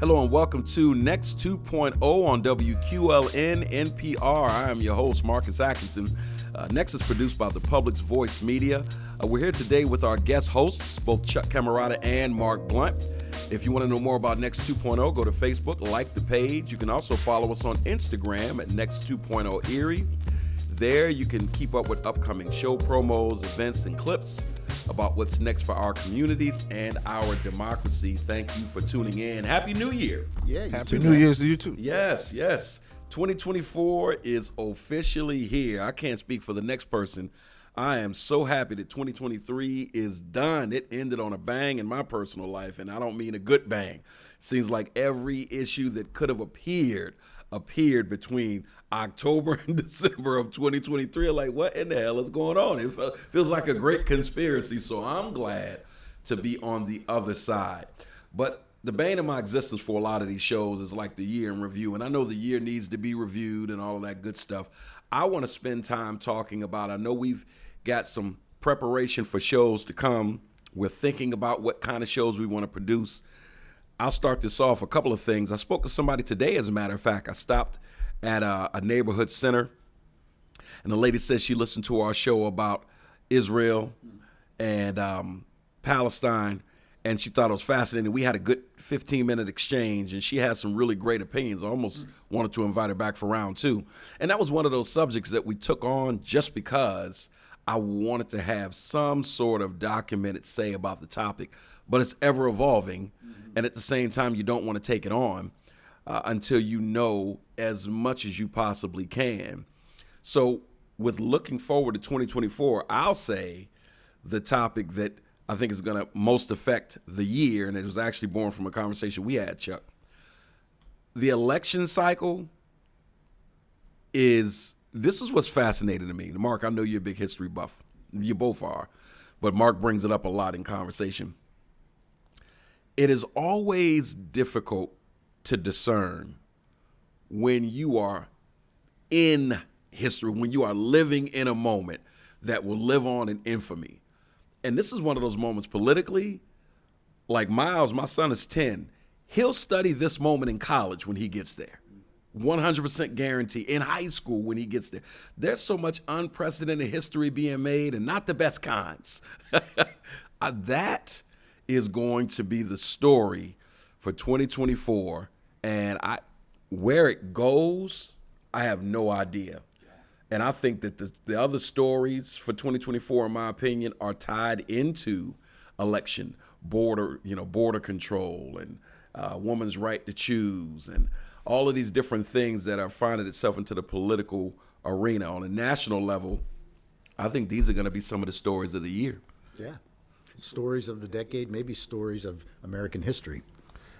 Hello and welcome to Next 2.0 on WQLN NPR. I am your host, Marcus Atkinson. Next is produced by the Public's Voice Media. We're here today with our guest hosts, both Chuck Camerata and Mark Blunt. If you want to know more about Next 2.0, go to Facebook, like the page. You can also follow us on Instagram at Next 2.0 Erie. There you can keep up with upcoming show promos, events, and clips about what's next for our communities and our democracy. Thank you for tuning in. Happy New Year. Yeah, Happy New Year's to you too. Yes. 2024 is officially here. I can't speak for the next person. I am so happy that 2023 is done. It ended on a bang in my personal life, and I don't mean a good bang. Seems like every issue that could have appeared between October and December of 2023. Like, what in the hell is going on? It feels like a great conspiracy, so I'm glad to be on the other side. But the bane of my existence for a lot of these shows is like the year in review, and I know the year needs to be reviewed and all of that good stuff. I want to spend time talking about, I know we've got some preparation for shows to come. We're thinking about what kind of shows we want to produce. I'll start this off. A couple of things. I spoke to somebody today, as a matter of fact. I stopped at a neighborhood center, and the lady said she listened to our show about Israel and Palestine, and she thought it was fascinating. We had a good 15-minute exchange, and she had some really great opinions. I almost wanted to invite her back for round two. And that was one of those subjects that we took on just because I wanted to have some sort of documented say about the topic, but it's ever evolving. And at the same time, you don't want to take it on until you know as much as you possibly can. So with looking forward to 2024, I'll say the topic that I think is going to most affect the year, and it was actually born from a conversation we had, Chuck. The election cycle this is what's fascinating to me. Mark, I know you're a big history buff. You both are. But Mark brings it up a lot in conversation. It is always difficult to discern when you are in history, when you are living in a moment that will live on in infamy. And this is one of those moments politically, like Miles, my son is 10. He'll study this moment in college when he gets there. 100% guarantee. In high school when he gets there. There's so much unprecedented history being made, and not the best kinds. That is going to be the story for 2024, and where it goes, I have no idea. And I think that the other stories for 2024, in my opinion, are tied into election, border control, and woman's right to choose, and all of these different things that are finding itself into the political arena on a national level. I think these are going to be some of the stories of the year. Yeah. Stories of the decade, maybe stories of American history.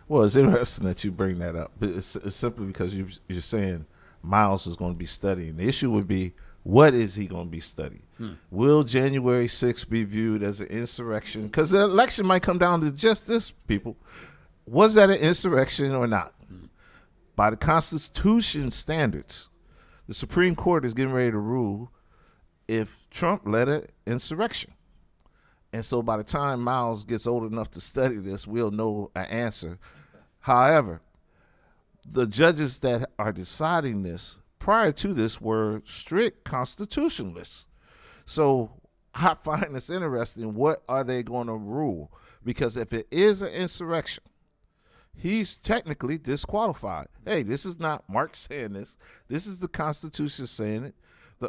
Well, it's interesting that you bring that up. But it's simply because you're saying Miles is going to be studying. The issue would be, what is he going to be studying? Will January 6th be viewed as an insurrection? Because the election might come down to just this, people. Was that an insurrection or not? By the Constitution standards, the Supreme Court is getting ready to rule if Trump led an insurrection. And so by the time Miles gets old enough to study this, we'll know an answer. However, the judges that are deciding this prior to this were strict constitutionalists. So I find this interesting. What are they going to rule? Because if it is an insurrection, he's technically disqualified. Hey, this is not Mark saying this. This is the Constitution saying it.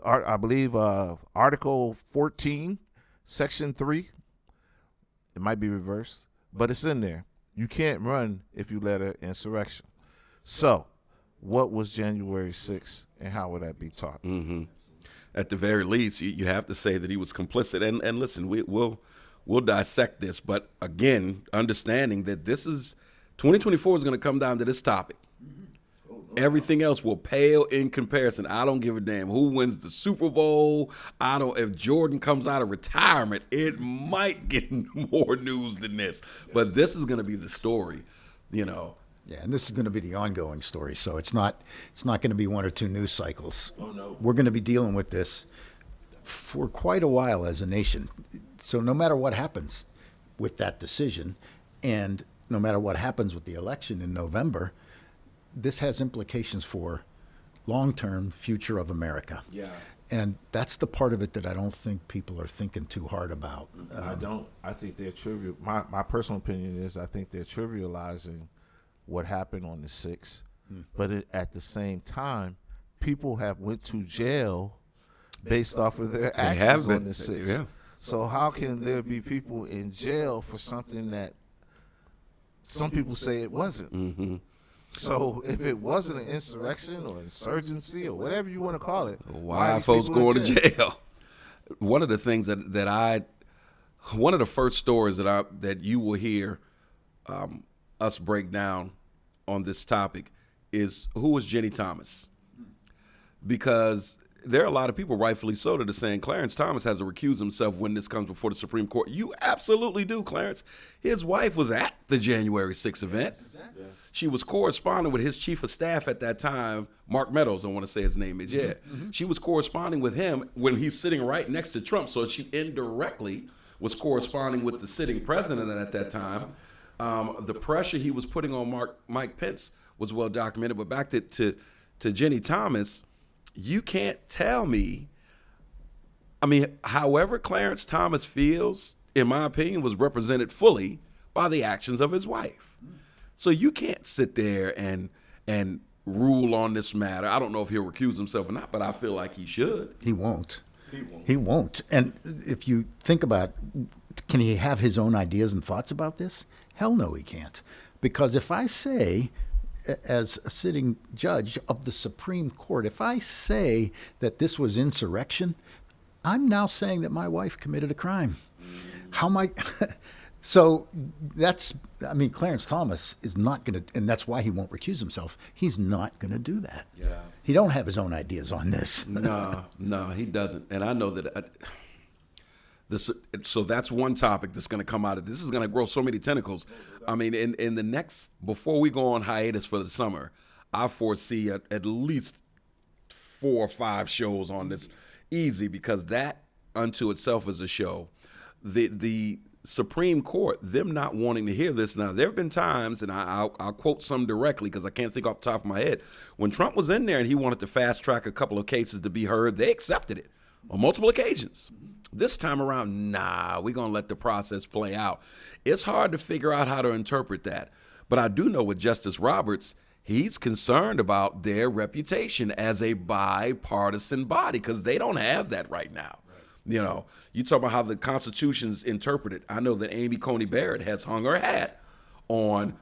I believe Article 14, Section 3. It might be reversed, but it's in there. You can't run if you led an insurrection. So what was January 6th, and how would that be taught? Mm-hmm. At the very least, you have to say that he was complicit. And listen, we'll dissect this. But again, understanding that this is 2024 is going to come down to this topic. Everything else will pale in comparison. I don't give a damn who wins the Super Bowl. If Jordan comes out of retirement, it might get more news than this. But this is going to be the story, Yeah, and this is going to be the ongoing story. So it's not going to be one or two news cycles. Oh, no. We're going to be dealing with this for quite a while as a nation. So no matter what happens with that decision, and no matter what happens with the election in November, this has implications for long-term future of America. Yeah. And that's the part of it that I don't think people are thinking too hard about. I don't. I think they're trivial. My personal opinion is I think they're trivializing what happened on the 6th. But at the same time, people have went to jail based off of their actions on the 6th. Yeah. So how can there be people in jail for something that some people say it wasn't? Mm-hmm. So if it wasn't an insurrection or insurgency or whatever you want to call it, Why are are these folks people in going to jail? One of the things one of the first stories that you will hear us break down on this topic is who was Jenny Thomas? Because there are a lot of people, rightfully so, that are saying Clarence Thomas has to recuse himself when this comes before the Supreme Court. You absolutely do, Clarence. His wife was at the January 6th event. Exactly. She was corresponding with his chief of staff at that time, Mark Meadows, I want to say his name is. Yeah. Mm-hmm. She was corresponding with him when he's sitting right next to Trump. So she indirectly was corresponding with the sitting president at that time. The pressure he was putting on Mike Pence was well documented. But back to Jenny Thomas, you can't tell me. I mean, however Clarence Thomas feels, in my opinion, was represented fully by the actions of his wife. So you can't sit there and rule on this matter. I don't know if he'll recuse himself or not, but I feel like he should. He won't. He won't. And if you think about, can he have his own ideas and thoughts about this? Hell no, he can't. Because if I say, as a sitting judge of the Supreme Court, if I say that this was insurrection, I'm now saying that my wife committed a crime. How am I? So Clarence Thomas is not going to, and that's why he won't recuse himself. He's not going to do that. Yeah. He don't have his own ideas on this. No, he doesn't. And I know that so that's one topic that's going to come out of this. Is going to grow so many tentacles. I mean, in the next, before we go on hiatus for the summer, I foresee at least 4 or 5 shows on this easy, because that unto itself is a show. The Supreme Court, them not wanting to hear this. Now, there have been times, and I'll quote some directly because I can't think off the top of my head, when Trump was in there and he wanted to fast track a couple of cases to be heard, they accepted it on multiple occasions. This time around, we're going to let the process play out. It's hard to figure out how to interpret that. But I do know with Justice Roberts, he's concerned about their reputation as a bipartisan body, because they don't have that right now. You know, you talk about how the Constitution's interpreted. I know that Amy Coney Barrett has hung her hat on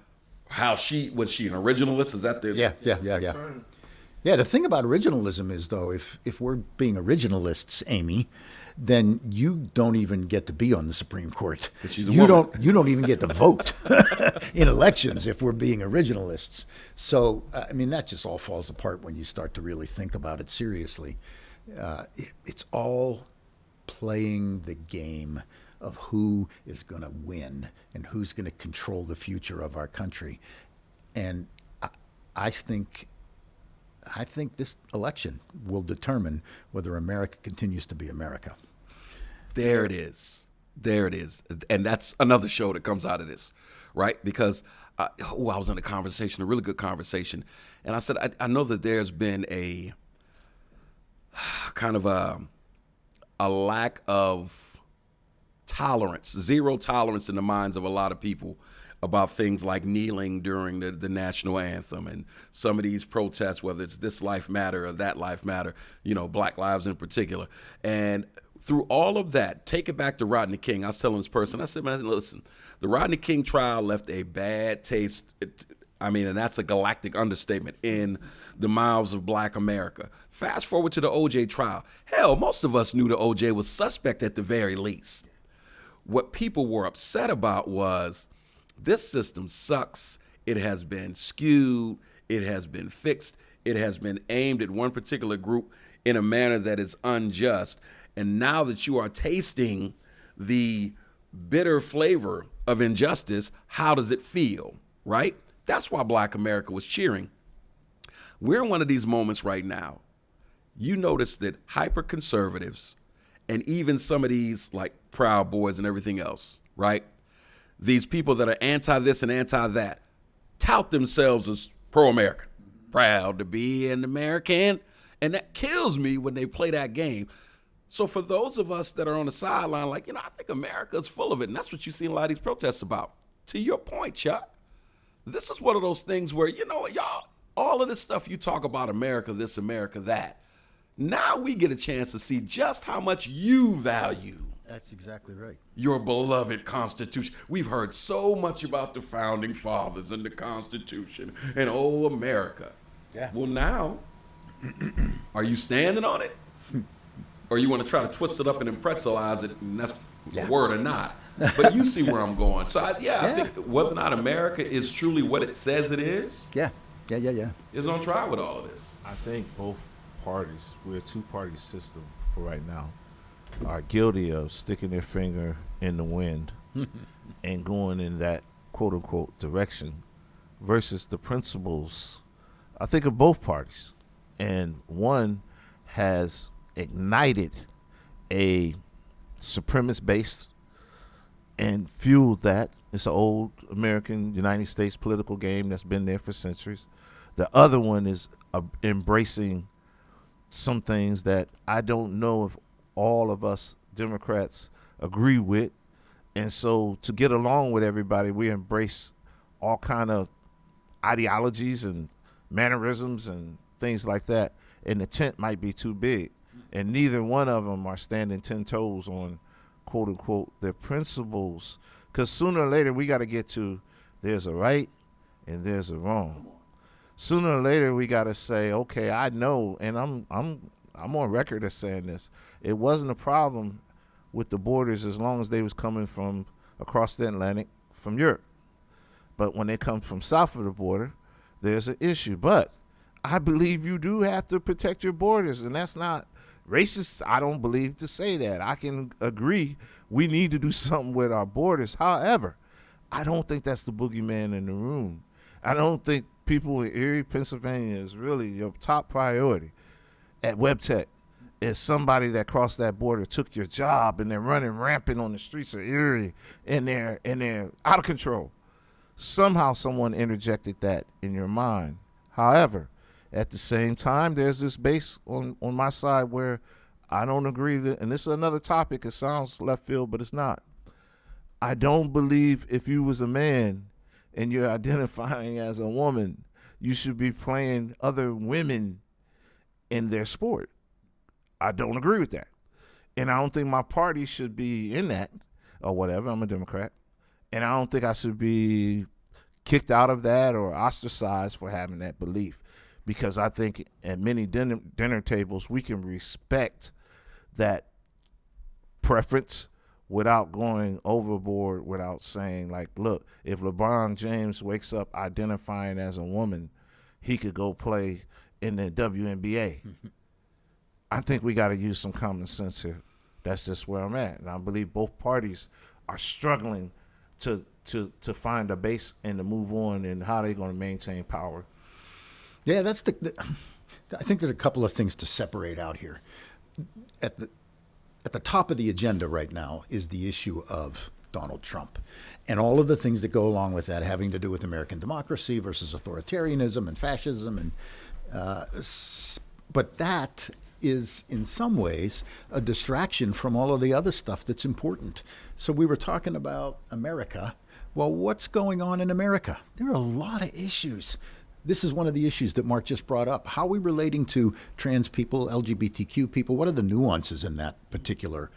how was she an originalist? Is that the Yeah. Yeah, the thing about originalism is, though, if we're being originalists, Amy, then you don't even get to be on the Supreme Court. You don't even get to vote in elections if we're being originalists. So, that just all falls apart when you start to really think about it seriously. It's all playing the game of who is going to win and who's going to control the future of our country. And I think this election will determine whether America continues to be America. There it is. And that's another show that comes out of this, right? Because I was in a really good conversation. And I said, I know that there's been a kind of a lack of tolerance, zero tolerance in the minds of a lot of people about things like kneeling during the national anthem and some of these protests, whether it's This Life Matter or That Life Matter, Black lives in particular. And through all of that, take it back to Rodney King. I was telling this person, I said, man, listen, the Rodney King trial left a bad taste, and that's a galactic understatement, in the mouths of Black America. Fast forward to the O.J. trial. Hell, most of us knew the O.J. was suspect at the very least. What people were upset about was, this system sucks. It has been skewed. It has been fixed. It has been aimed at one particular group in a manner that is unjust. And now that you are tasting the bitter flavor of injustice, how does it feel, right? That's why Black America was cheering. We're in one of these moments right now. You notice that hyper-conservatives and even some of these like Proud Boys and everything else, right? these people that are anti this and anti that tout themselves as pro-American, proud to be an American, and that kills me when they play that game. So for those of us that are on the sideline, like, I think America's full of it, and that's what you see a lot of these protests about. To your point, Chuck, this is one of those things where, y'all, all of this stuff you talk about America this, America that, now we get a chance to see just how much you value. That's exactly right. Your beloved Constitution. We've heard so much about the Founding Fathers and the Constitution and America. Yeah. Well, now, are you standing on it? Or you want to try to twist it up and impressionize it, and that's a word or not. But you see where I'm going. So, I think whether or not America is truly what it says it is, is on trial with all of this. I think both parties, we're a two-party system for right now, are guilty of sticking their finger in the wind and going in that quote-unquote direction versus the principles, I think, of both parties. And one has ignited a supremacist base and fueled that. It's an old American United States political game that's been there for centuries. The other one is embracing some things that I don't know if all of us Democrats agree with. And so to get along with everybody, we embrace all kind of ideologies and mannerisms and things like that. And the tent might be too big. And neither one of them are standing 10 toes on, quote unquote, their principles. Because sooner or later we got to get to there's a right and there's a wrong. Sooner or later we got to say, okay, I know, and I'm on record as saying this. It wasn't a problem with the borders as long as they was coming from across the Atlantic from Europe. But when they come from south of the border, there's an issue. But I believe you do have to protect your borders, and that's not racist, I don't believe, to say that. I can agree we need to do something with our borders. However, I don't think that's the boogeyman in the room. I don't think people in Erie, Pennsylvania is really your top priority at WebTech. Is somebody that crossed that border, took your job, and they're running rampant on the streets of Erie, and they're out of control. Somehow someone interjected that in your mind. However, at the same time, there's this base on my side where I don't agree that, and this is another topic, it sounds left field, but it's not. I don't believe if you was a man and you're identifying as a woman, you should be playing other women in their sport. I don't agree with that. And I don't think my party should be in that or whatever. I'm a Democrat. And I don't think I should be kicked out of that or ostracized for having that belief. Because I think at many dinner tables, we can respect that preference without going overboard, without saying, like, look, if LeBron James wakes up identifying as a woman, he could go play in the WNBA. I think we got to use some common sense here. That's just where I'm at. And I believe both parties are struggling to find a base and to move on and how they're going to maintain power. Yeah, that's I think there's a couple of things to separate out here. At the top of the agenda right now is the issue of Donald Trump and all of the things that go along with that, having to do with American democracy versus authoritarianism and fascism, and but that is in some ways a distraction from all of the other stuff that's important. So we were talking about America. Well, what's going on in America? There are a lot of issues. This is one of the issues that Mark just brought up. How are we relating to trans people, LGBTQ people? What are the nuances in that particular,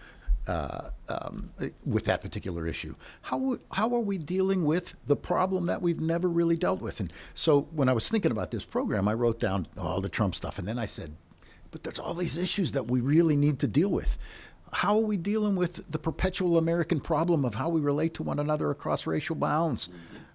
with that particular issue? How are we dealing with the problem that we've never really dealt with? And so when I was thinking about this program, I wrote down all the Trump stuff, and then I said, but there's all these issues that we really need to deal with. How are we dealing with the perpetual American problem of how we relate to one another across racial bounds?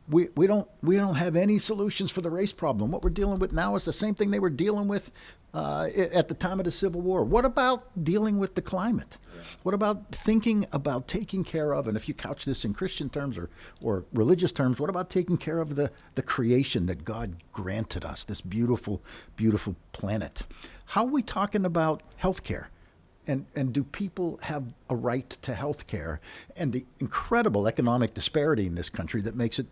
We don't have any solutions for the race problem. What we're dealing with now is the same thing they were dealing with at the time of the Civil War. What about dealing with the climate? What about thinking about taking care of, and if you couch this in Christian terms or religious terms, what about taking care of the creation that God granted us, this beautiful, beautiful planet? How are we talking about healthcare? And do people have a right to health care? And the incredible economic disparity in this country that makes it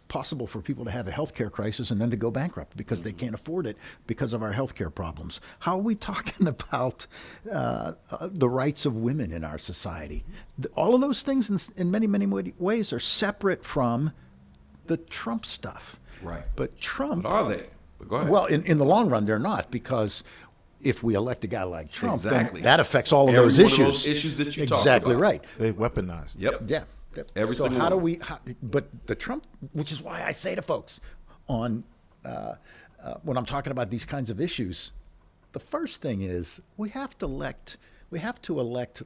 possible for people to have a health care crisis and then to go bankrupt because they can't afford it because of our health care problems. How are we talking about the rights of women in our society? All of those things in many, many ways are separate from the Trump stuff. Right. But Trump... But are they? But go ahead. Well, in the long run, they're not, because if we elect a guy like Trump, Exactly. then that affects all of Every those one of issues. those issues that you talked exactly about. right. They weaponized. Yep. Yeah. Every so single how do one. we? But the Trump, which is why I say to folks, on when I'm talking about these kinds of issues, the first thing is we have to elect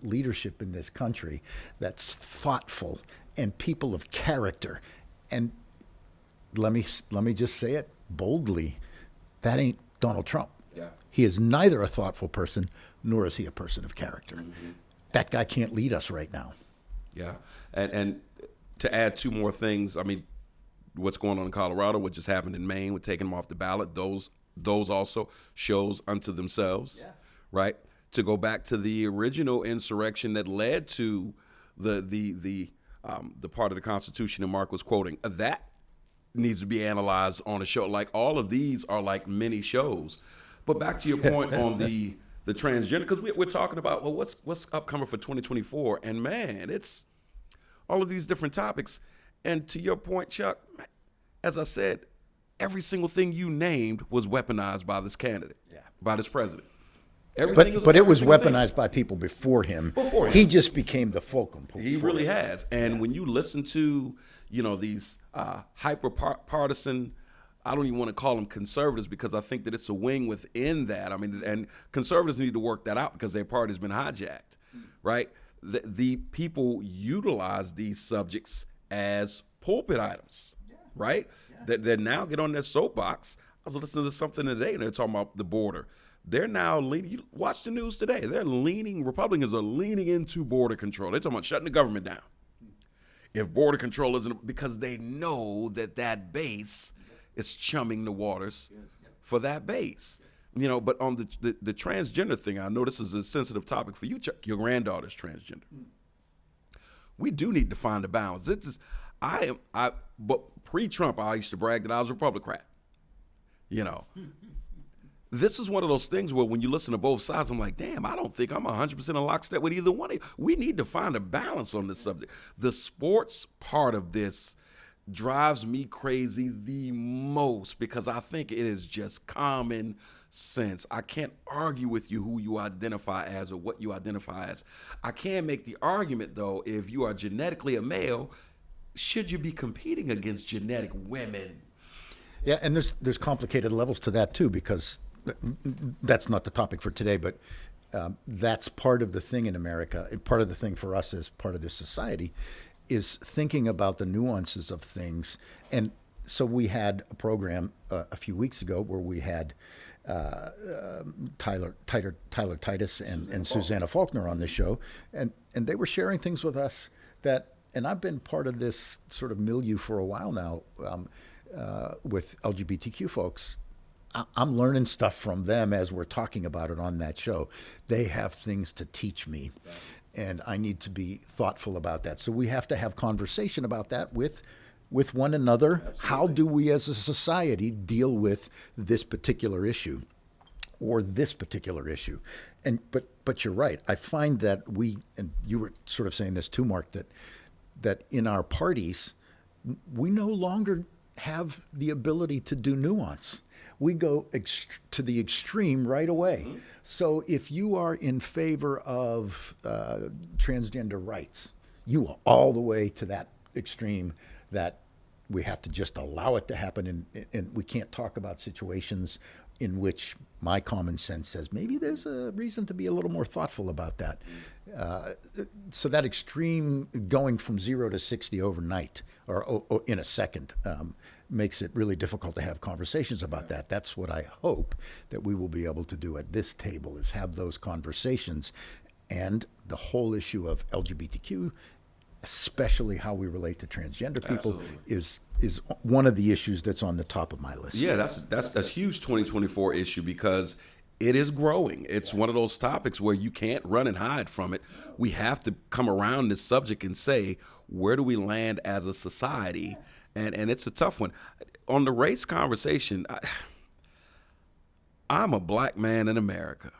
leadership in this country that's thoughtful and people of character. And let me just say it boldly, that ain't Donald Trump. Yeah. He is neither a thoughtful person nor is he a person of character. Mm-hmm. That guy can't lead us right now. Yeah, and to add two more things, I mean, what's going on in Colorado, what just happened in Maine, with taking them off the ballot, those also shows unto themselves, right? To go back to the original insurrection that led to the part of the Constitution that Mark was quoting, that needs to be analyzed on a show. Like, all of these are like mini shows. But back to your point on the transgender, because we're talking about, well, what's upcoming for 2024, and man, it's all of these different topics. And to your point, Chuck, as I said, every single thing you named was weaponized by this candidate, by this president. But it was weaponized by people before him. He just became the fulcrum point. He really has. And when you listen to, these hyper partisan, I don't even want to call them conservatives, because I think that it's a wing within that. I mean, and conservatives need to work that out because their party's been hijacked, right? The people utilize these subjects as pulpit items, right? They now get on their soapbox. I was listening to something today, and they're talking about the border. They're now leaning. You watch the news today. Republicans are leaning into border control. They're talking about shutting the government down. If border control isn't, because they know that base is chumming the waters for that base. But on the transgender thing, I know this is a sensitive topic for you, Chuck. Your granddaughter's transgender. We do need to find a balance. But pre-Trump, I used to brag that I was a Republican. This is one of those things where when you listen to both sides, I'm like, damn, I don't think I'm 100% in lockstep with either one of you. We need to find a balance on this subject. The sports part of this drives me crazy the most, because I think it is just common sense. I can't argue with you who you identify as or what you identify as. I can make the argument, though, if you are genetically a male, should you be competing against genetic women? Yeah, and there's complicated levels to that too, because that's not the topic for today, but that's part of the thing in America, and part of the thing for us as part of this society, is thinking about the nuances of things. And so we had a program a few weeks ago where we had Tyler Titus and Susanna Faulkner on the show, and they were sharing things with us that, and I've been part of this sort of milieu for a while now with LGBTQ folks. I'm learning stuff from them as we're talking about it on that show. They have things to teach me, and I need to be thoughtful about that. So we have to have conversation about that with one another. Absolutely. How do we as a society deal with this particular issue or this particular issue? And but you're right. I find that and you were sort of saying this too, Mark, that in our parties, we no longer have the ability to do nuance. We go to the extreme right away. Mm-hmm. So if you are in favor of transgender rights, you are all the way to that extreme that we have to just allow it to happen, and we can't talk about situations in which my common sense says maybe there's a reason to be a little more thoughtful about that. So that extreme going from 0 to 60 overnight or in a second makes it really difficult to have conversations about that. That's what I hope that we will be able to do at this table, is have those conversations. And the whole issue of LGBTQ, especially how we relate to transgender people, is one of the issues that's on the top of my list. Yeah, that's a huge 2024 issue, because it is growing. It's one of those topics where you can't run and hide from it. We have to come around this subject and say, where do we land as a society? And it's a tough one. On the race conversation, I'm a black man in America.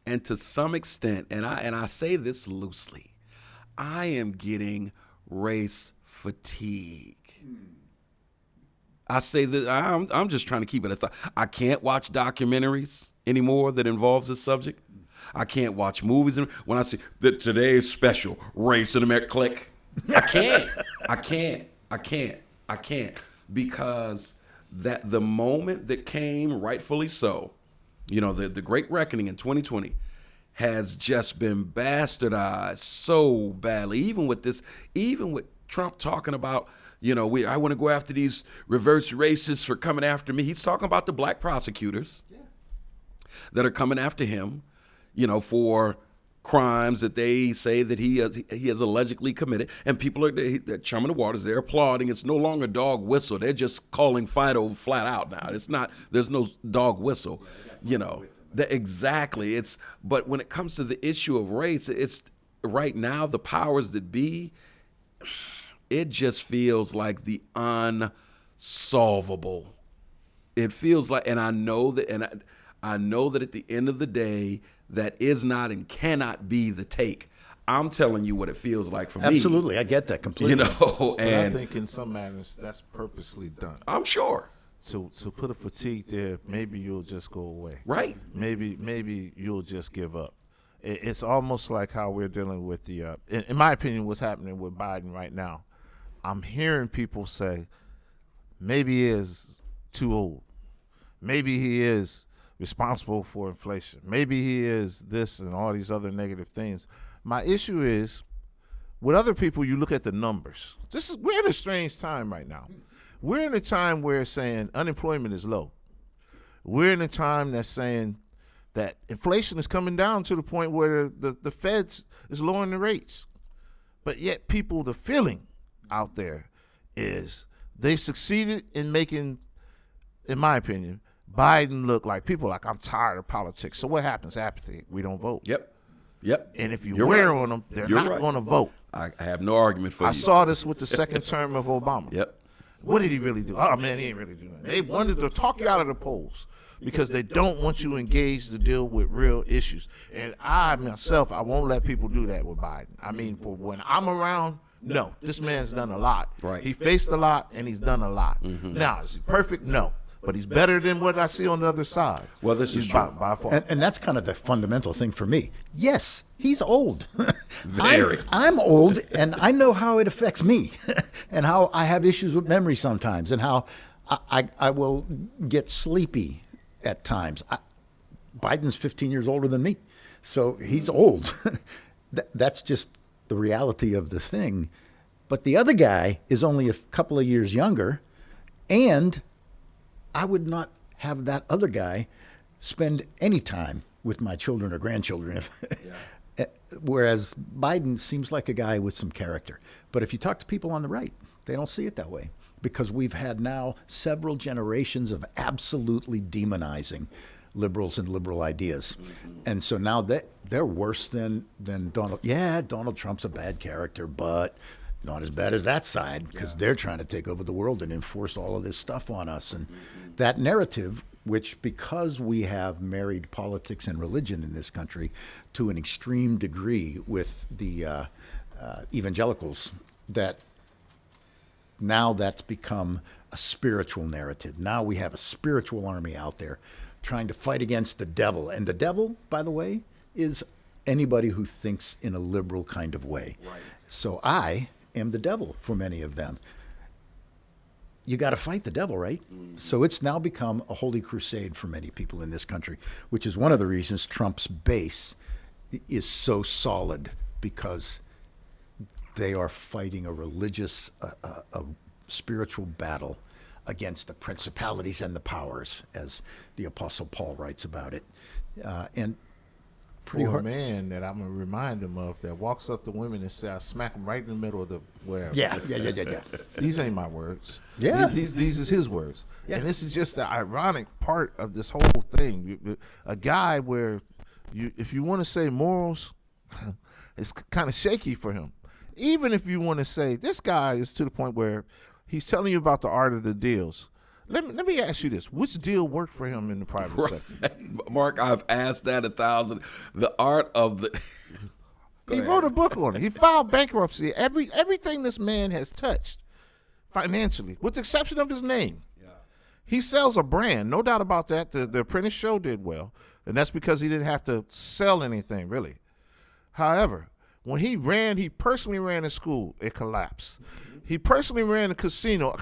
And to some extent, and I say this loosely, I am getting race fatigue. I say that I'm just trying to keep it a thought. I can't watch documentaries anymore that involves this subject. I can't watch movies. When I see that today's special, race in America, click. I can't. Because that the moment that came, rightfully so, the Great Reckoning in 2020 has just been bastardized so badly. Even with Trump talking about, I want to go after these reverse racists for coming after me. He's talking about the black prosecutors that are coming after him, for crimes that they say that he has allegedly committed, and people they're chumming the waters. They're applauding. It's no longer dog whistle. They're just calling Fido flat out now. It's not. There's no dog whistle. Exactly. But when it comes to the issue of race, it's right now the powers that be. It just feels like the unsolvable. It feels like, and I know that at the end of the day, that is not and cannot be the take. I'm telling you what it feels like for me. Absolutely, I get that completely. But I think in some manners that's purposely done. I'm sure. To put a fatigue there, maybe you'll just go away. Right. Maybe you'll just give up. It's almost like how we're dealing with the, in my opinion, what's happening with Biden right now. I'm hearing people say, maybe he is too old. Maybe he is responsible for inflation. Maybe he is this and all these other negative things. My issue is, with other people, you look at the numbers. We're in a strange time right now. We're in a time where it's saying unemployment is low. We're in a time that's saying that inflation is coming down to the point where the Feds is lowering the rates. But yet the feeling out there is they've succeeded in making, in my opinion, Biden look like I'm tired of politics. So what happens? Apathy. We don't vote. Yep. And if you wear on them, they're not going to vote. I have no argument for you. I saw this with the second term of Obama. Yep. What did he really do? Oh, man, he ain't really doing that. They wanted to talk you out of the polls because they don't want you engaged to deal with real issues. And I won't let people do that with Biden. I mean, for when I'm around, no, this man's done a lot. Right. He faced a lot, and he's done a lot. Mm-hmm. Now, is he perfect? No. But he's better than what I see on the other side. Well, this is true. By far. And that's kind of the fundamental thing for me. Yes, he's old. Very. I'm old, and I know how it affects me and how I have issues with memory sometimes and how I will get sleepy at times. Biden's 15 years older than me, so he's old. That's just the reality of the thing. But the other guy is only a couple of years younger, and I would not have that other guy spend any time with my children or grandchildren. Whereas Biden seems like a guy with some character. But if you talk to people on the right, they don't see it that way because we've had now several generations of absolutely demonizing liberals and liberal ideas. Mm-hmm. And so now they're worse than Donald. Yeah, Donald Trump's a bad character, but not as bad as that side because they're trying to take over the world and enforce all of this stuff on us. And that narrative, which because we have married politics and religion in this country to an extreme degree with the evangelicals, that now that's become a spiritual narrative. Now we have a spiritual army out there trying to fight against the devil. And the devil, by the way, is anybody who thinks in a liberal kind of way. Right. So I am the devil for many of them. You got to fight the devil, right? Mm-hmm. So it's now become a holy crusade for many people in this country, which is one of the reasons Trump's base is so solid, because they are fighting a religious, a spiritual battle against the principalities and the powers, as the Apostle Paul writes about it. And Pretty for hard. a man that I'm gonna remind him of that walks up to women and says, "I smack him right in the middle of the wherever." Yeah. These ain't my words. Yeah. These is his words. Yeah. And this is just the ironic part of this whole thing. A guy where if you want to say morals, it's kind of shaky for him. Even if you want to say this guy is to the point where he's telling you about the art of the deals. Let me ask you this. Which deal worked for him in the private sector? Mark, I've asked that 1,000. The art of the... He wrote a book on it. He filed bankruptcy. Everything this man has touched financially, with the exception of his name. Yeah. He sells a brand, no doubt about that. The Apprentice show did well, and that's because he didn't have to sell anything, really. However, when he personally ran a school, it collapsed. He personally ran a casino,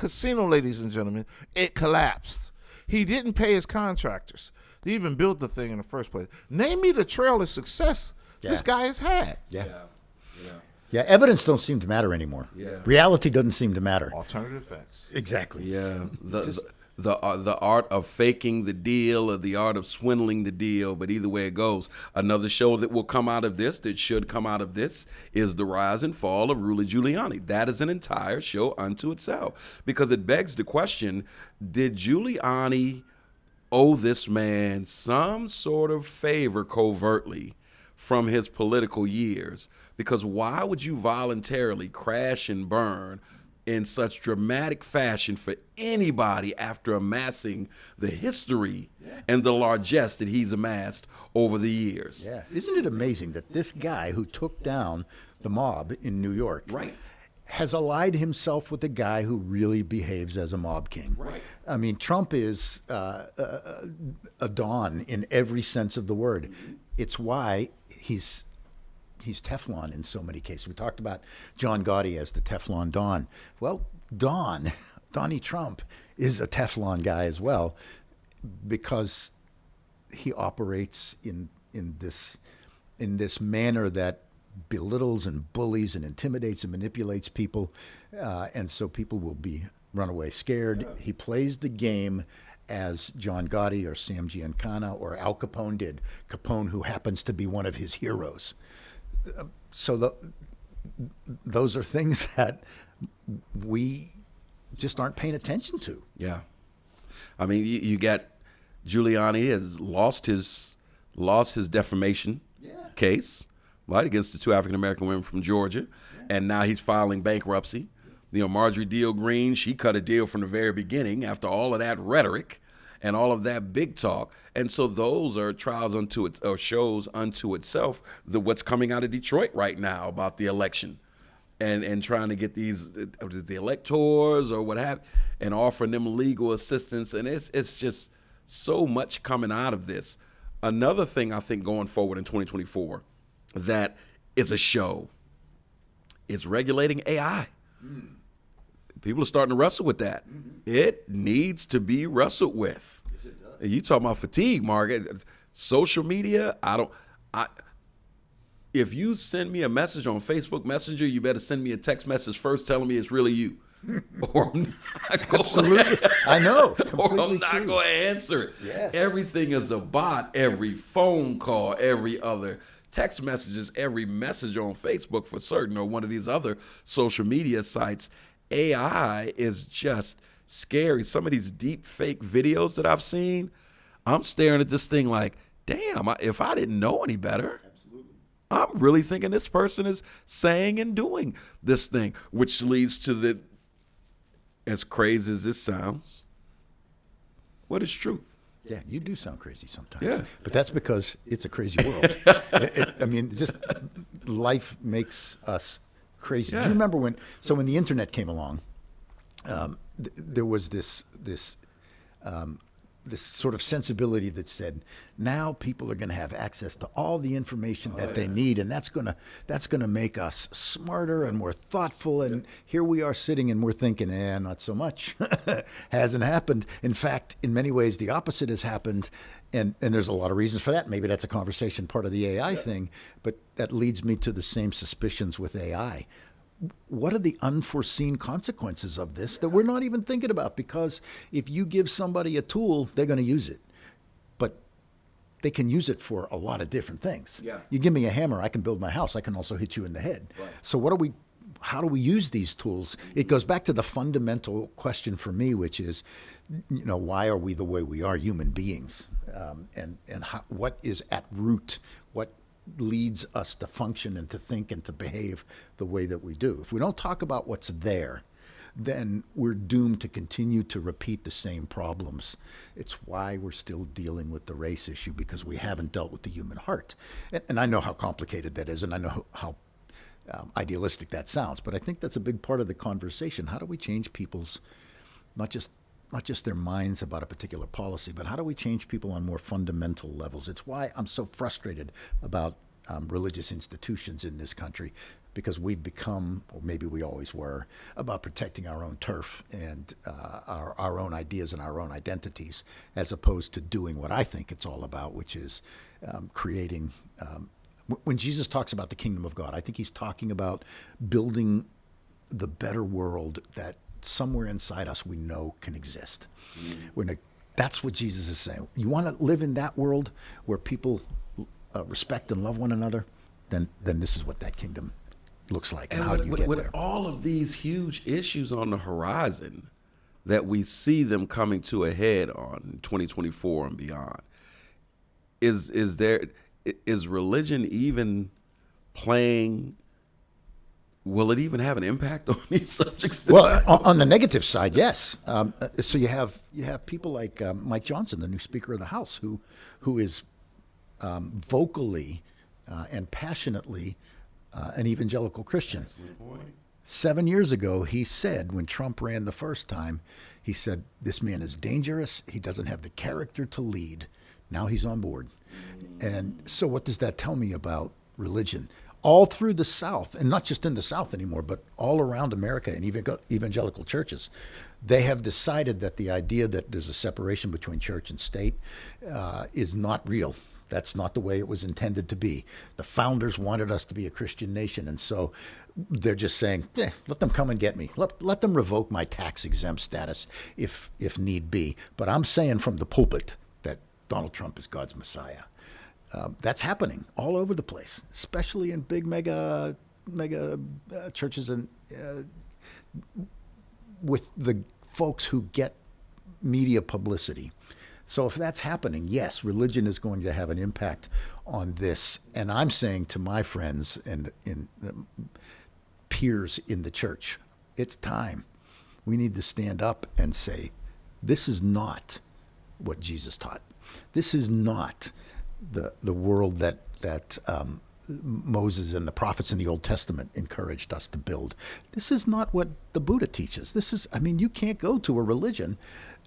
ladies and gentlemen, it collapsed. He didn't pay his contractors to even build the thing in the first place. Name me the trail of success this guy has had. Yeah, evidence don't seem to matter anymore. Yeah. Reality doesn't seem to matter. Alternative facts. Exactly. Yeah, the art of faking the deal or the art of swindling the deal, but either way it goes. Another show that will come out of this, that should come out of this, is the rise and fall of Rudy Giuliani. That is an entire show unto itself, because it begs the question, did Giuliani owe this man some sort of favor covertly from his political years? Because why would you voluntarily crash and burn in such dramatic fashion for anybody after amassing the history and the largesse that he's amassed over the years? Yeah. Isn't it amazing that this guy who took down the mob in New York Right. has allied himself with a guy who really behaves as a mob king? Right. I mean, Trump is a Don in every sense of the word. It's why he's Teflon in so many cases. We talked about John Gotti as the Teflon Don. Well, Donnie Trump is a Teflon guy as well, because he operates in this manner that belittles and bullies and intimidates and manipulates people, and so people will be runaway scared. Yeah. He plays the game as John Gotti or Sam Giancana or Al Capone did. Capone, who happens to be one of his heroes. So those are things that we just aren't paying attention to. Yeah. I mean, you got Giuliani has lost his defamation case, right, against the two African-American women from Georgia, and now he's filing bankruptcy. You know, Marjorie Deal Green, she cut a deal from the very beginning after all of that rhetoric and all of that big talk. And so those are trials unto it, or shows unto itself, what's coming out of Detroit right now about the election and trying to get the electors or what have, and offering them legal assistance. And it's just so much coming out of this. Another thing I think going forward in 2024 that is a show is regulating AI. People are starting to wrestle with that. It needs to be wrestled with. Yes, it does. You talking about fatigue, Mark. Social media, if you send me a message on Facebook Messenger, you better send me a text message first telling me it's really you. Or I'm not Absolutely. I know. Or I'm not going to answer it. Yes. Everything is a bot. Every phone call, every other text messages, every message on Facebook for certain, or one of these other social media sites. AI is just scary. Some of these deep fake videos that I've seen, I'm staring at this thing like, damn, if I didn't know any better, absolutely, I'm really thinking this person is saying and doing this thing, which leads to as crazy as this sounds, what is truth? Yeah, you do sound crazy sometimes. Yeah. But that's because it's a crazy world. I mean, just life makes us crazy. Yeah. You remember when the internet came along, there was this sort of sensibility that said, now people are going to have access to all the information that they need, and that's going to make us smarter and more thoughtful. And here we are sitting and we're thinking, not so much. Hasn't happened. In fact, in many ways, the opposite has happened. And there's a lot of reasons for that. Maybe that's a conversation part of the AI thing, but that leads me to the same suspicions with AI. What are the unforeseen consequences of this that we're not even thinking about? Because if you give somebody a tool, they're going to use it. But they can use it for a lot of different things. Yeah. You give me a hammer, I can build my house. I can also hit you in the head. Right. So how do we use these tools? It goes back to the fundamental question for me, which is, why are we the way we are, human beings? And what is at root? What leads us to function and to think and to behave the way that we do? If we don't talk about what's there, then we're doomed to continue to repeat the same problems. It's why we're still dealing with the race issue, because we haven't dealt with the human heart. And I know how complicated that is, and I know how idealistic that sounds, but I think that's a big part of the conversation. How do we change people's, not just their minds about a particular policy, but how do we change people on more fundamental levels? It's why I'm so frustrated about religious institutions in this country, because we've become, or maybe we always were, about protecting our own turf and our own ideas and our own identities, as opposed to doing what I think it's all about, which is creating. When Jesus talks about the kingdom of God, I think he's talking about building the better world that somewhere inside us we know can exist. That's what Jesus is saying. You want to live in that world where people respect and love one another, then this is what that kingdom looks like, and how do you get with there. all of these huge issues on the horizon that we see them coming to a head on in 2024 and beyond, is religion even playing? Will it even have an impact on these subjects? Well, on the negative side, yes. So you have people like Mike Johnson, the new Speaker of the House, who is vocally and passionately an evangelical Christian. 7 years ago, he said, when Trump ran the first time, he said, this man is dangerous. He doesn't have the character to lead. Now he's on board. And so what does that tell me about religion? All through the South, and not just in the South anymore, but all around America and evangelical churches, they have decided that the idea that there's a separation between church and state is not real. That's not the way it was intended to be. The founders wanted us to be a Christian nation, and so they're just saying, let them come and get me. Let them revoke my tax-exempt status if need be. But I'm saying from the pulpit that Donald Trump is God's Messiah. That's happening all over the place, especially in big mega churches and with the folks who get media publicity. So if that's happening, yes, religion is going to have an impact on this. And I'm saying to my friends and peers in the church, it's time. We need to stand up and say, this is not what Jesus taught. This is not the world that Moses and the prophets in the Old Testament encouraged us to build. This is not what the Buddha teaches. You can't go to a religion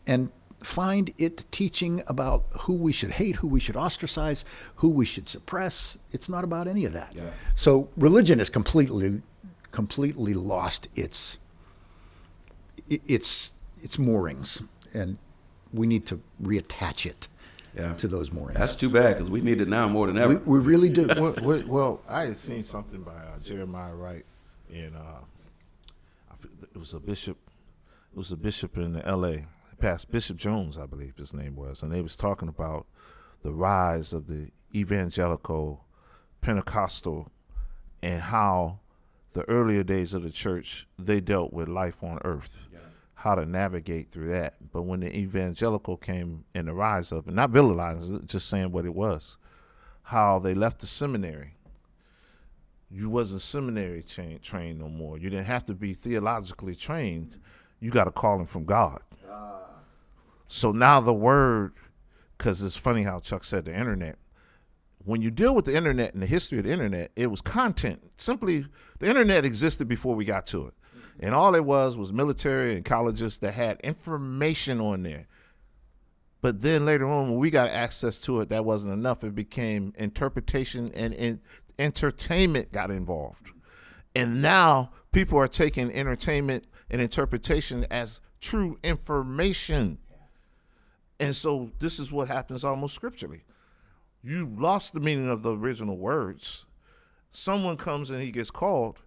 and find it teaching about who we should hate, who we should ostracize, who we should suppress. It's not about any of that. Yeah. So religion has completely lost its moorings, and we need to reattach it to those moorings. That's too bad, because we need it now more than ever. We really do. Well, I had seen something by Jeremiah Wright, and it was a bishop. It was a bishop in L.A. Past Bishop Jones, I believe his name was, and they was talking about the rise of the evangelical Pentecostal and how the earlier days of the church, they dealt with life on earth, how to navigate through that. But when the evangelical came in the rise of it, not villainizing, just saying what it was, how they left the seminary. You wasn't seminary trained no more. You didn't have to be theologically trained. You got a calling from God. So now the word, because it's funny how Chuck said the internet. When you deal with the internet and the history of the internet, it was content. Simply, the internet existed before we got to it. And all it was military and colleges that had information on there. But then later on, when we got access to it, that wasn't enough. It became interpretation, and entertainment got involved. And now people are taking entertainment and interpretation as true information. And so this is what happens almost scripturally. You lost the meaning of the original words. Someone comes and he gets called.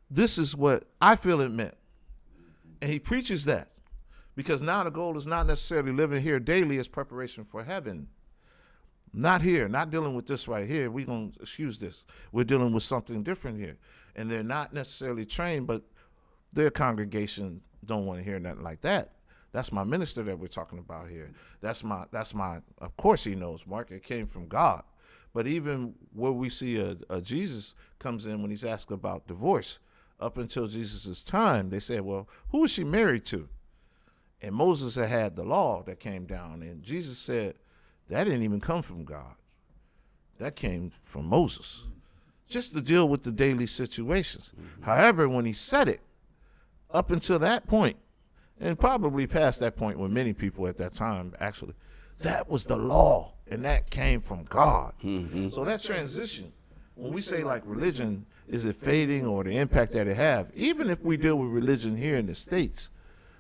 This is what I feel it meant. And he preaches that. Because now the goal is not necessarily living here daily as preparation for heaven. Not here, not dealing with this right here. We're going to excuse this. We're dealing with something different here. And they're not necessarily trained, but their congregation don't want to hear nothing like that. That's my minister that we're talking about here. That's my, of course he knows, Mark, it came from God. But even where we see a Jesus comes in when he's asked about divorce, up until Jesus' time, they said, well, who was she married to? And Moses had the law that came down, and Jesus said, that didn't even come from God. That came from Moses, just to deal with the daily situations. Mm-hmm. However, when he said it, up until that point, and probably past that point with many people at that time, actually, that was the law, and that came from God. Mm-hmm. So that transition, when we say like religion, is it fading or the impact that it have? Even if we deal with religion here in the States,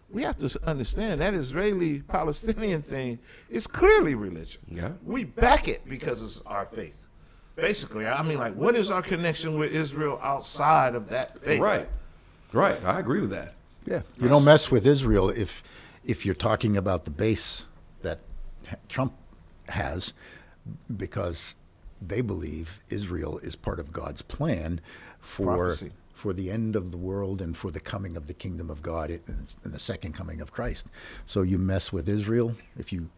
we have to understand that Israeli-Palestinian thing is clearly religion. Yeah. We back it because it's our faith. Basically, I mean, like, what is our connection with Israel outside of that faith? Right. Right. I agree with that. Yeah. You don't mess with Israel if you're talking about the base that Trump has, because they believe Israel is part of God's plan for the end of the world and for the coming of the kingdom of God and the second coming of Christ. So you mess with Israel, if you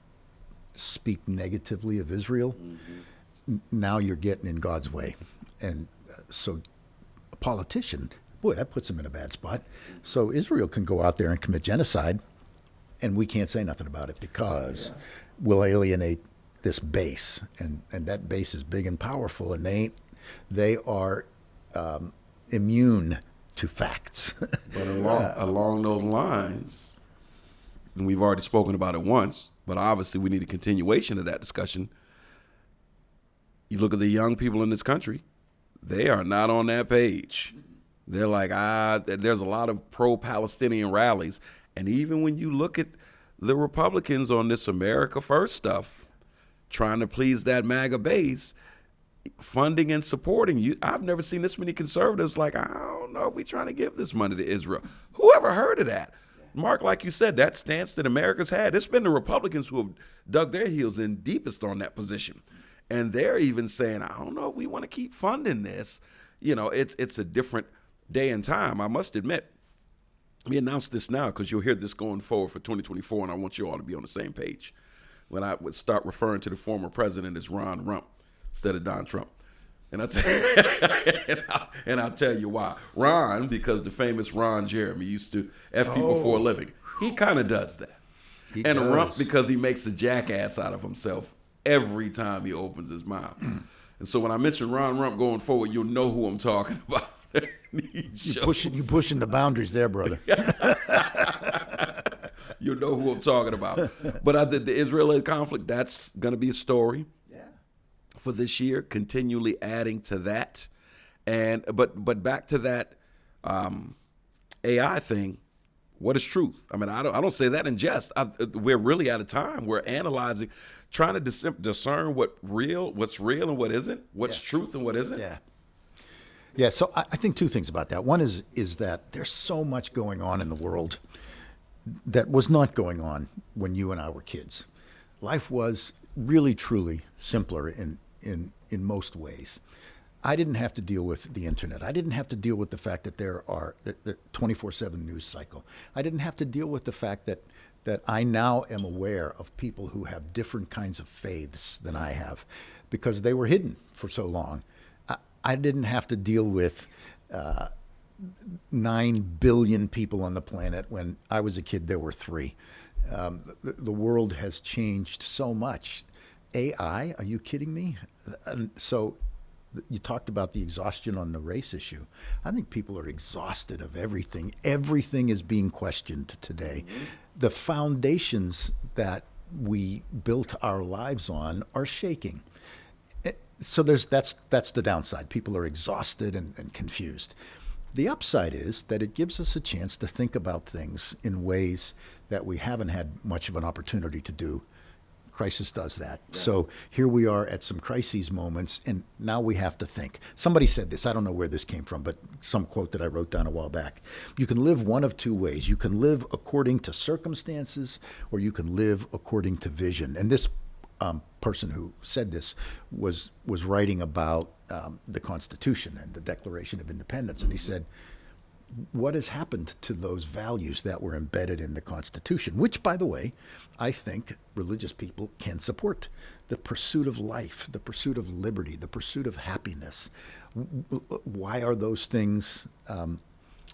speak negatively of Israel, now you're getting in God's way. And so a politician, boy, that puts him in a bad spot. So Israel can go out there and commit genocide, and we can't say nothing about it because we'll alienate this base. And that base is big and powerful, and they are immune to facts. But along those lines, and we've already spoken about it once, but obviously we need a continuation of that discussion. You look at the young people in this country, they are not on that page. They're like, there's a lot of pro-Palestinian rallies. And even when you look at the Republicans on this America First stuff, trying to please that MAGA base, funding and supporting you. I've never seen this many conservatives like, I don't know if we're trying to give this money to Israel. Whoever heard of that? Mark, like you said, that stance that America's had, it's been the Republicans who have dug their heels in deepest on that position. And they're even saying, I don't know if we want to keep funding this. You know, it's a different day and time. I must admit, let me announce this now because you'll hear this going forward for 2024, and I want you all to be on the same page. When I would start referring to the former president as Ron Rump instead of Don Trump. And I'll tell you why. Ron, because the famous Ron Jeremy used to F people for a living. He kind of does that. He does. Rump because he makes a jackass out of himself every time he opens his mouth. And so when I mention Ron Rump going forward, you'll know who I'm talking about. You pushing the boundaries there, brother. You'll know who I'm talking about. But the Israeli conflict, that's going to be a story for this year, continually adding to that. And but back to that AI thing, what is truth? I mean, I don't say that in jest. We're really out of time. We're analyzing, trying to discern what's real and what isn't, what's truth and what isn't. Yeah, so I think two things about that. One is that there's so much going on in the world that was not going on when you and I were kids. Life was really, truly simpler in most ways. I didn't have to deal with the internet. I didn't have to deal with the fact that there are the 24/7 news cycle. I didn't have to deal with the fact that I now am aware of people who have different kinds of faiths than I have because they were hidden for so long. I didn't have to deal with 9 billion people on the planet. When I was a kid, there were 3. The world has changed so much. AI, are you kidding me? So you talked about the exhaustion on the race issue. I think people are exhausted of everything. Everything is being questioned today. Mm-hmm. The foundations that we built our lives on are shaking. So that's the downside. People are exhausted and confused. The upside is that it gives us a chance to think about things in ways that we haven't had much of an opportunity to do. Crisis does that. Yeah. So here we are at some crises moments, and now we have to think. Somebody said this, I don't know where this came from, but some quote that I wrote down a while back. You can live one of two ways. You can live according to circumstances, or you can live according to vision. And this person who said this was writing about the Constitution and the Declaration of Independence, and he said, what has happened to those values that were embedded in the Constitution, which, by the way, I think religious people can support. The pursuit of life, the pursuit of liberty, the pursuit of happiness. Why are those things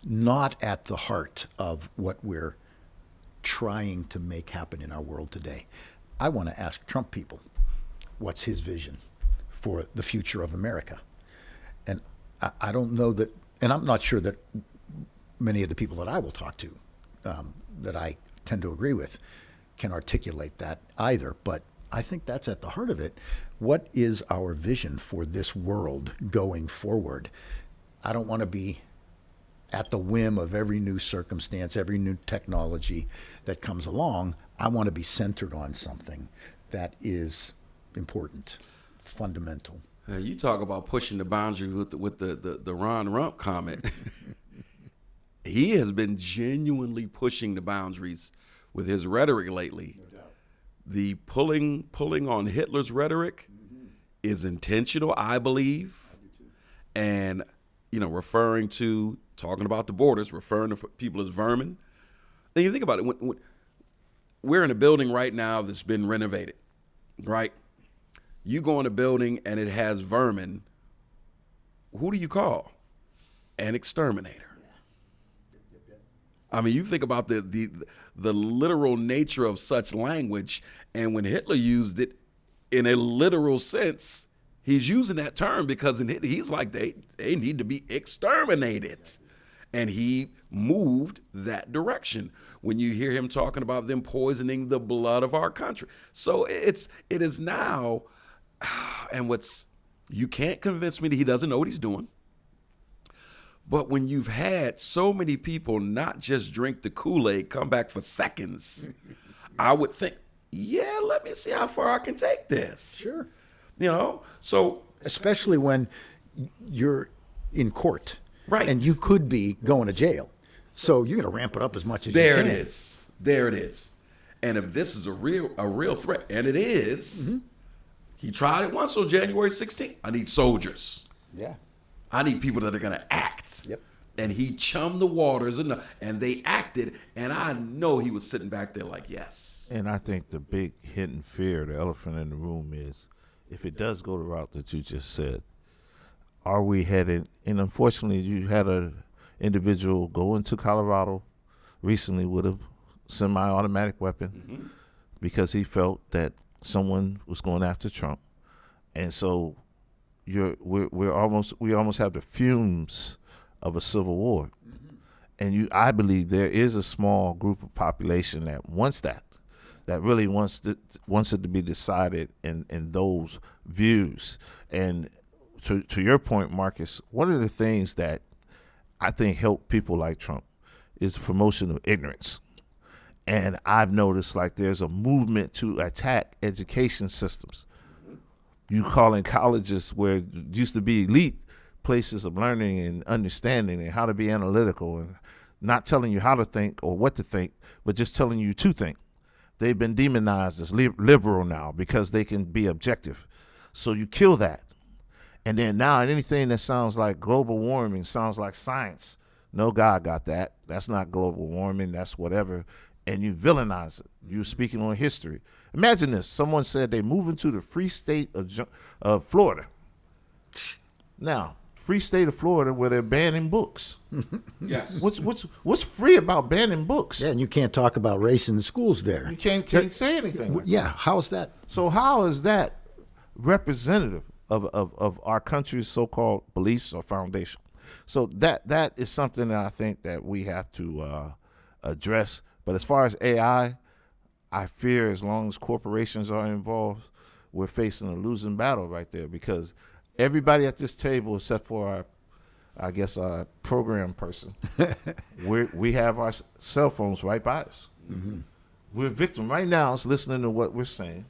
not at the heart of what we're trying to make happen in our world today? I want to ask Trump people, what's his vision for the future of America? And I don't know that, and I'm not sure that many of the people that I will talk to, that I tend to agree with, can articulate that either. But I think that's at the heart of it. What is our vision for this world going forward? I don't want to be at the whim of every new circumstance, every new technology that comes along. I want to be centered on something that is important, fundamental. You talk about pushing the boundary with the Ron Rump comment. He has been genuinely pushing the boundaries with his rhetoric lately. No doubt. The pulling on Hitler's rhetoric is intentional, I believe. And, talking about the borders, referring to people as vermin. Then you think about it. When we're in a building right now that's been renovated, right? You go in a building and it has vermin. Who do you call? An exterminator. I mean, you think about the literal nature of such language, and when Hitler used it in a literal sense, he's using that term because he's like, they need to be exterminated. And he moved that direction when you hear him talking about them poisoning the blood of our country. So it is now, and you can't convince me that he doesn't know what he's doing. But when you've had so many people not just drink the Kool-Aid, come back for seconds, I would think, yeah, let me see how far I can take this. Sure. So. Especially when you're in court. Right. And you could be going to jail. So you're going to ramp it up as much as you can. There it is. And if this is a real threat, and it is, he tried it once on January 16th. I need soldiers. Yeah. I need people that are going to act. Yep. And he chummed the waters and they acted. And I know he was sitting back there like, yes. And I think the big hidden fear, the elephant in the room is, if it does go the route that you just said, are we headed, and unfortunately you had an individual go into Colorado recently with a semi-automatic weapon because he felt that someone was going after Trump. And so we almost have the fumes of a civil war. And I believe there is a small group of population that wants that really wants it to be decided in those views. And to your point, Marcus, one of the things that I think help people like Trump is the promotion of ignorance. And I've noticed like there's a movement to attack education systems. You calling colleges where it used to be elite places of learning and understanding and how to be analytical and not telling you how to think or what to think, but just telling you to think. They've been demonized as liberal now because they can be objective. So you kill that. And then now anything that sounds like global warming sounds like science. No, God got that. That's not global warming. That's whatever. And you villainize it. You're speaking on history. Imagine this. Someone said they move into the free state of Florida. Now, free state of Florida where they're banning books. Yes. What's free about banning books? Yeah, and you can't talk about race in the schools there. You can't say anything. Yeah, how's that? So how is that representative of our country's so-called beliefs or foundation? So that is something that I think that we have to address. But as far as AI, I fear as long as corporations are involved, we're facing a losing battle right there because everybody at this table, except for our program person, we have our cell phones right by us. Mm-hmm. We're a victim right now. It's listening to what we're saying.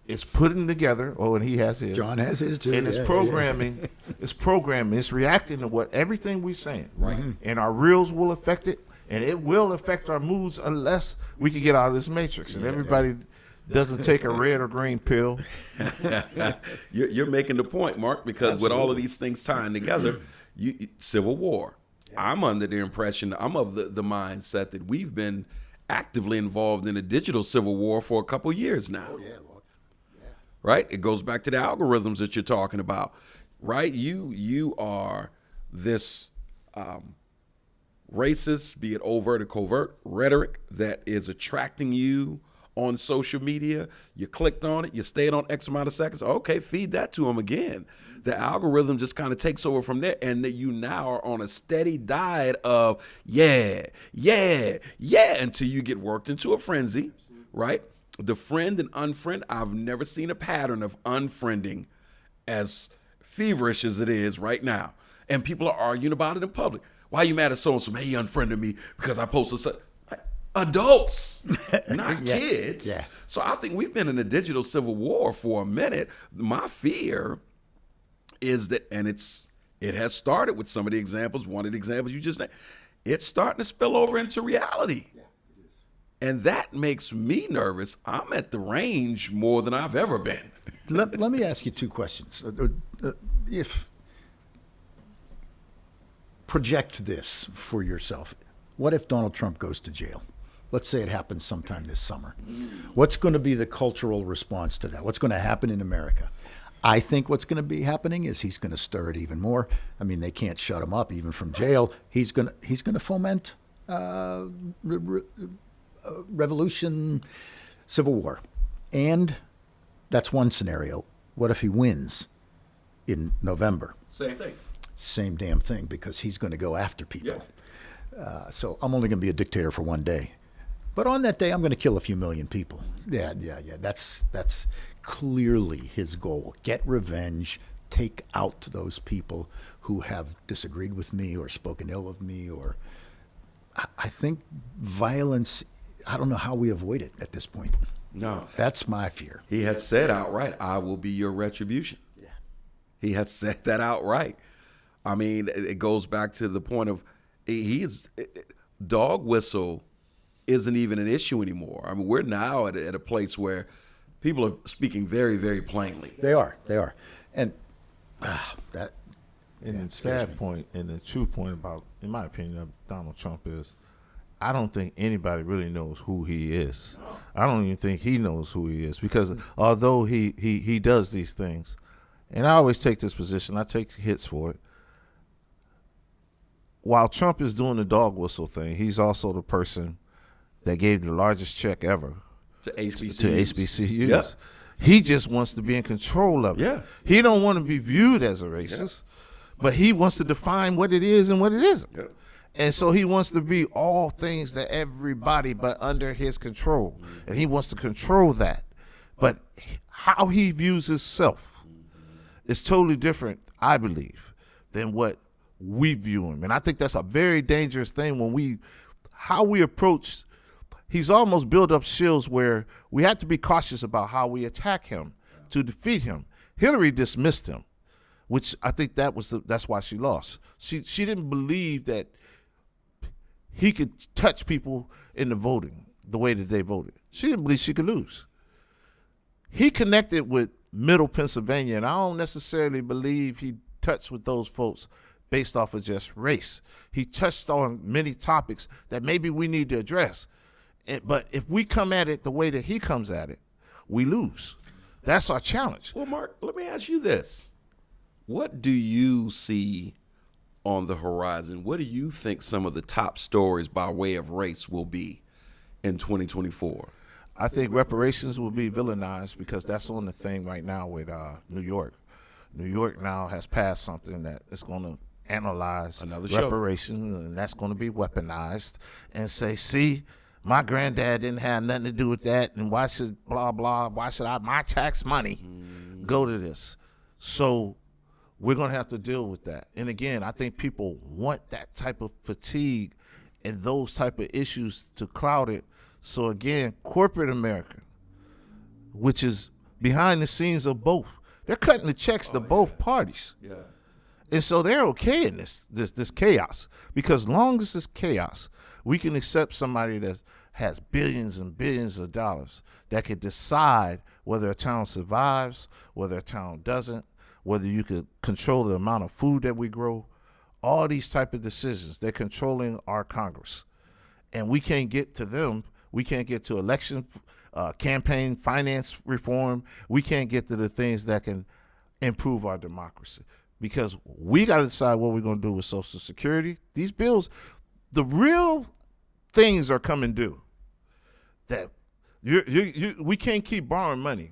It's putting together. Oh, and he has his. John has his too. And it's programming. Yeah. It's programming. It's reacting to everything we're saying. Right. Mm-hmm. And our reels will affect it, and it will affect our moods unless we can get out of this matrix. And everybody doesn't take a red or green pill. You're making the point, Mark, because Absolutely. with all of these things tying together, Civil War. I'm under the impression, I'm of the mindset that we've been actively involved in a digital civil war for a couple years now. Oh, yeah. Right? It goes back to the algorithms that you're talking about, right? You are this racist, be it overt or covert rhetoric that is attracting you on social media. You clicked on it, you stayed on X amount of seconds. Okay, feed that to them again. The algorithm just kind of takes over from there, and that you now are on a steady diet of yeah, until you get worked into a frenzy, right? The friend and unfriend, I've never seen a pattern of unfriending as feverish as it is right now. And people are arguing about it in public. Why are you mad at so-and-so? Man, he unfriended me because I posted something. Adults, not kids. Yeah. So I think we've been in a digital civil war for a minute. My fear is that, and it has started with some of the examples, one of the examples you just named, it's starting to spill over into reality. Yeah, it is. And that makes me nervous. I'm at the range more than I've ever been. Let me ask you two questions. If project this for yourself. What if Donald Trump goes to jail? Let's say it happens sometime this summer. What's going to be the cultural response to that? What's going to happen in America? I think what's going to be happening is he's going to stir it even more. I mean, they can't shut him up even from jail. He's going to foment revolution, civil war. And that's one scenario. What if he wins in November? Same thing. Same damn thing, because he's going to go after people. Yeah. So I'm only going to be a dictator for one day. But on that day, I'm going to kill a few million people. Yeah. That's clearly his goal. Get revenge, take out those people who have disagreed with me or spoken ill of me. Or I think violence, I don't know how we avoid it at this point. No. That's my fear. He has said outright, I will be your retribution. Yeah. He has said that outright. I mean, it goes back to the point of dog whistle isn't even an issue anymore. I mean, we're now at a place where people are speaking very, very plainly. They are. And that. And the sad point and the true point about, in my opinion, of Donald Trump is, I don't think anybody really knows who he is. I don't even think he knows who he is, because although he does these things, and I always take this position, I take hits for it. While Trump is doing the dog whistle thing, he's also the person that gave the largest check ever To HBCUs. to HBCUs. Yeah. He just wants to be in control of it. Yeah. He don't want to be viewed as a racist, but he wants to define what it is and what it isn't. Yeah. And so he wants to be all things to everybody, but under his control. And he wants to control that. But how he views himself is totally different, I believe, than what we view him. And I think that's a very dangerous thing when how we approach. He's almost built up shields where we have to be cautious about how we attack him to defeat him. Hillary dismissed him, which I think that's why she lost. She didn't believe that he could touch people in the voting the way that they voted. She didn't believe she could lose. He connected with Middle Pennsylvania, and I don't necessarily believe he touched with those folks based off of just race. He touched on many topics that maybe we need to address. But if we come at it the way that he comes at it, we lose. That's our challenge. Well, Mark, let me ask you this. What do you see on the horizon? What do you think some of the top stories by way of race will be in 2024? I think reparations will be villainized because that's on the thing right now with New York. New York now has passed something that is going to analyze Another show. reparations, and that's going to be weaponized and say, see, my granddad didn't have nothing to do with that, and why should blah, blah, why should my tax money go to this? So we're going to have to deal with that. And again, I think people want that type of fatigue and those type of issues to cloud it. So again, corporate America, which is behind the scenes of both, they're cutting the checks to both parties. Yeah. And so they're okay in this chaos, because long as it's chaos, we can accept somebody that has billions and billions of dollars that could decide whether a town survives, whether a town doesn't, whether you could control the amount of food that we grow, all these type of decisions. They're controlling our Congress. And we can't get to them. We can't get to election, campaign finance reform. We can't get to the things that can improve our democracy, because we got to decide what we're going to do with Social Security. These bills, the real things are coming due. That we can't keep borrowing money.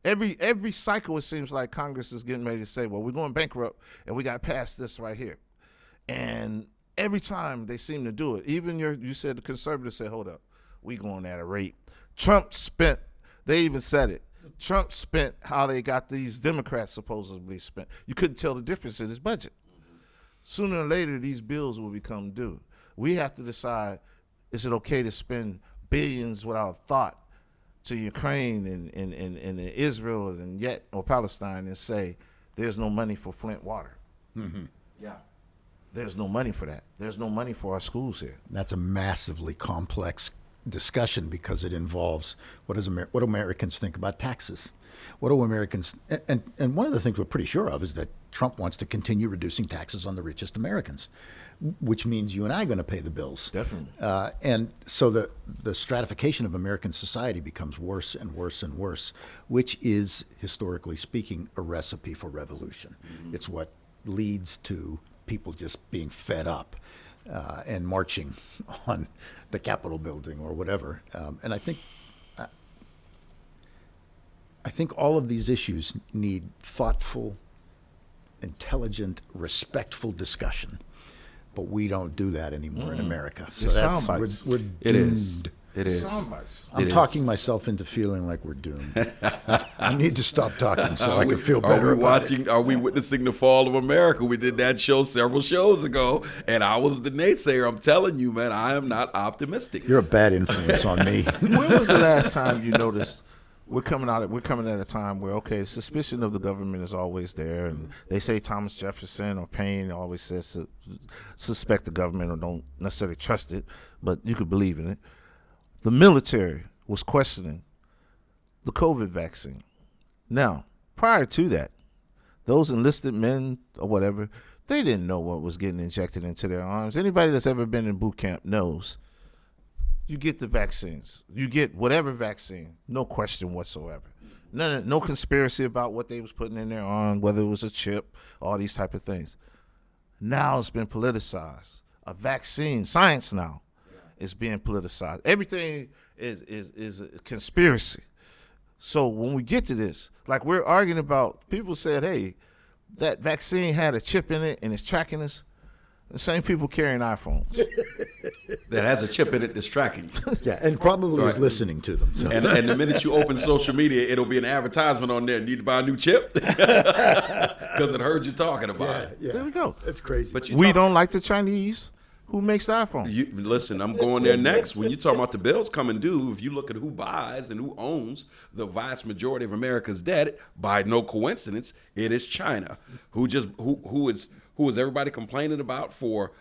Every cycle, it seems like Congress is getting ready to say, well, we're going bankrupt and we got to pass this right here. And every time they seem to do it, even you said the conservatives said, hold up, we going at a rate. Trump spent, they even said it, Trump spent how they got these Democrats supposedly spent. You couldn't tell the difference in his budget. Sooner or later, these bills will become due. We have to decide, is it okay to spend billions without thought to Ukraine and Israel and yet, or Palestine, and say there's no money for Flint water? Mm-hmm. Yeah. There's no money for that. There's no money for our schools here. That's a massively complex discussion because it involves what do Americans think about taxes? What do Americans and one of the things we're pretty sure of is that Trump wants to continue reducing taxes on the richest Americans, which means you and I are going to pay the bills. Definitely. And so the stratification of American society becomes worse and worse and worse, which is, historically speaking, a recipe for revolution. Mm-hmm. It's what leads to people just being fed up and marching on the Capitol building or whatever. And I think all of these issues need thoughtful, intelligent, respectful discussion. But we don't do that anymore in America. So we're doomed. It is. I'm talking myself into feeling like we're doomed. I need to stop talking so I can feel better about it. Are we witnessing the fall of America? We did that show several shows ago, and I was the naysayer. I'm telling you, man, I am not optimistic. You're a bad influence on me. When was the last time you noticed we're coming at a time where, okay, suspicion of the government is always there, and they say Thomas Jefferson or Paine always says suspect the government or don't necessarily trust it, but you could believe in it. The military was questioning the COVID vaccine. Now, prior to that, those enlisted men or whatever, they didn't know what was getting injected into their arms. Anybody that's ever been in boot camp knows you get the vaccines. You get whatever vaccine, no question whatsoever. No conspiracy about what they was putting in their arm, whether it was a chip, all these type of things. Now it's been politicized. A vaccine, science now, is being politicized. Everything is a conspiracy. So when we get to this, like we're arguing about, people said, hey, that vaccine had a chip in it and it's tracking us. The same people carrying iPhones. That has a chip in it that's tracking you. Yeah, and probably is listening to them. So. And the minute you open social media, it'll be an advertisement on there. Need to buy a new chip? Because it heard you talking about it. Yeah. There we go. It's crazy. But we don't like the Chinese who makes the iPhone. Listen, I'm going there next. When you talk about the bills coming due, if you look at who buys and who owns the vast majority of America's debt, by no coincidence, it is China, who is everybody complaining about for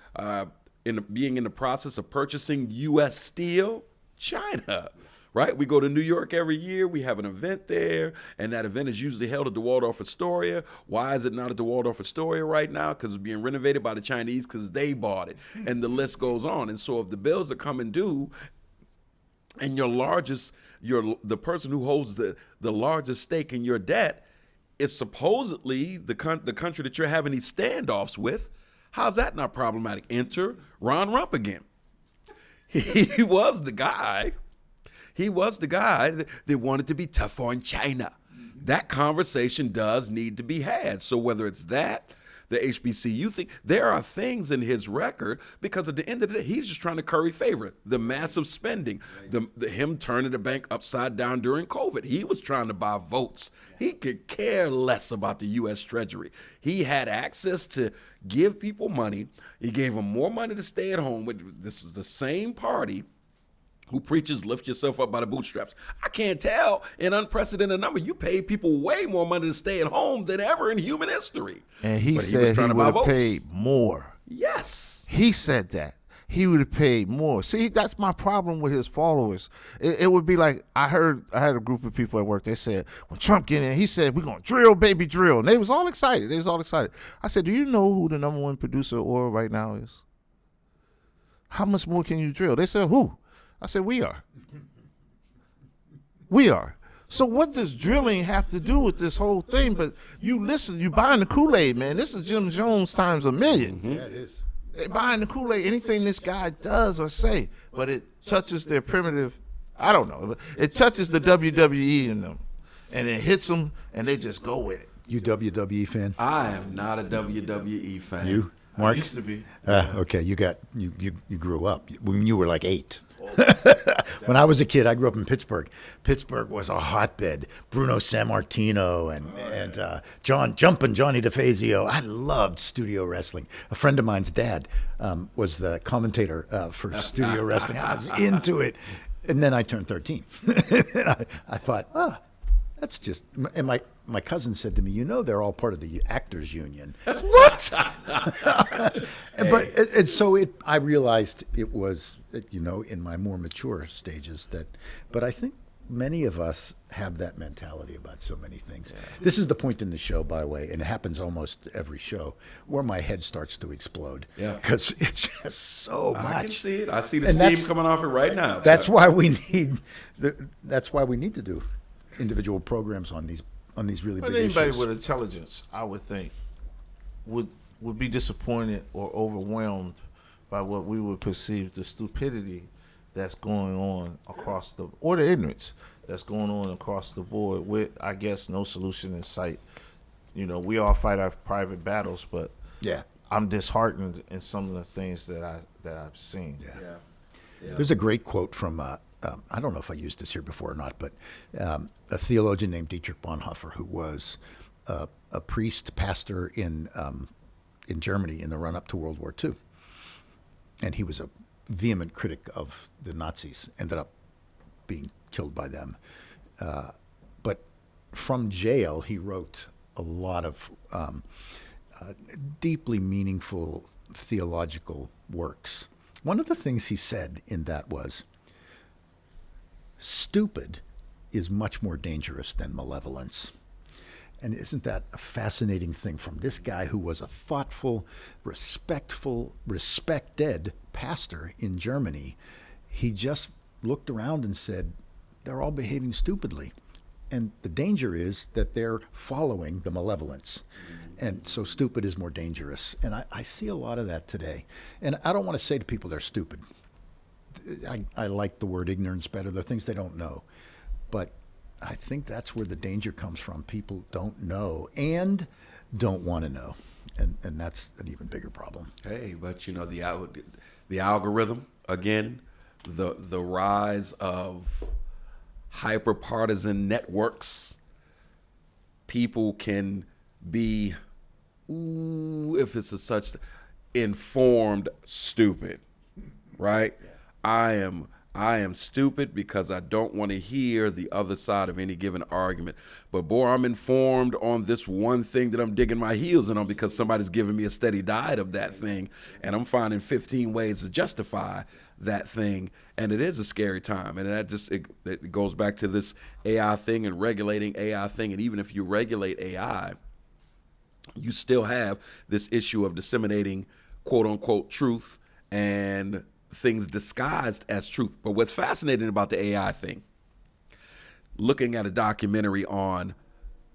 being in the process of purchasing U.S. steel? China, right? We go to New York every year. We have an event there, and that event is usually held at the Waldorf Astoria. Why is it not at the Waldorf Astoria right now? Because it's being renovated by the Chinese because they bought it, and the list goes on. And so if the bills are coming due, and the person who holds the largest stake in your debt, it's supposedly the country that you're having these standoffs with. How's that not problematic? Enter Ron Rump again. He was the guy that wanted to be tough on China. That conversation does need to be had. So whether it's that, the HBCU thing, there are things in his record, because at the end of the day, he's just trying to curry favor. The massive spending, him turning the bank upside down during COVID. He was trying to buy votes. He could care less about the U.S. Treasury. He had access to give people money. He gave them more money to stay at home. This is the same party who preaches lift yourself up by the bootstraps. I can't tell in unprecedented number. You pay people way more money to stay at home than ever in human history. And he said he would have paid more. Yes. He said that. he would have paid more. See, that's my problem with his followers. It would be like, I had a group of people at work. They said, when Trump get in, he said, we're going to drill, baby, drill. And they was all excited. I said, do you know who the number one producer of oil right now is? How much more can you drill? They said, who? I said, we are. We are. So what does drilling have to do with this whole thing? But you listen, you buying the Kool-Aid, man. This is Jim Jones times a million. Yeah, it is. They buying the Kool-Aid, anything this guy does or say, but it touches their primitive, I don't know, it touches the WWE in them, and it hits them, and they just go with it. You WWE fan? I am not a WWE fan. You, Mark? I used to be. Okay, you grew up when you were like 8. When I was a kid, I grew up in Pittsburgh. Pittsburgh was a hotbed. Bruno Sammartino and Jumpin' Johnny DeFazio. I loved studio wrestling. A friend of mine's dad was the commentator for studio wrestling. I was into it. And then I turned 13. And I thought, that's just, and my cousin said to me, they're all part of the actors union. What? I realized it was, in my more mature stages but I think many of us have that mentality about so many things. Yeah. This is the point in the show, by the way, and it happens almost every show, where my head starts to explode. Yeah. Because it's just so much. I can see it. I see the steam coming off it right now. That's why we need to do individual programs on these really big issues. Anybody with intelligence, I would think, would be disappointed or overwhelmed by what we would perceive the stupidity that's going on across or the ignorance that's going on across the board with, I guess, no solution in sight. We all fight our private battles, but yeah, I'm disheartened in some of the things that I've seen. Yeah. There's a great quote from I don't know if I used this here before or not, but a theologian named Dietrich Bonhoeffer, who was a priest, pastor in Germany in the run-up to World War II. And he was a vehement critic of the Nazis, ended up being killed by them. But from jail, he wrote a lot of deeply meaningful theological works. One of the things he said in that was, stupid is much more dangerous than malevolence. And isn't that a fascinating thing from this guy who was a thoughtful, respected pastor in Germany? He just looked around and said, they're all behaving stupidly. And the danger is that they're following the malevolence. And so stupid is more dangerous. And I see a lot of that today. And I don't want to say to people they're stupid. I like the word ignorance better. There are things they don't know. But I think that's where the danger comes from. People don't know and don't want to know. And that's an even bigger problem. Hey, but the algorithm, again, the rise of hyper-partisan networks. People can be, if it's a such, informed stupid, right? Yeah. I am stupid because I don't want to hear the other side of any given argument. But boy, I'm informed on this one thing that I'm digging my heels in on because somebody's giving me a steady diet of that thing, and I'm finding 15 ways to justify that thing, and it is a scary time. And that just it goes back to this AI thing and regulating AI thing. And even if you regulate AI, you still have this issue of disseminating quote unquote truth and things disguised as truth. But what's fascinating about the AI thing, looking at a documentary on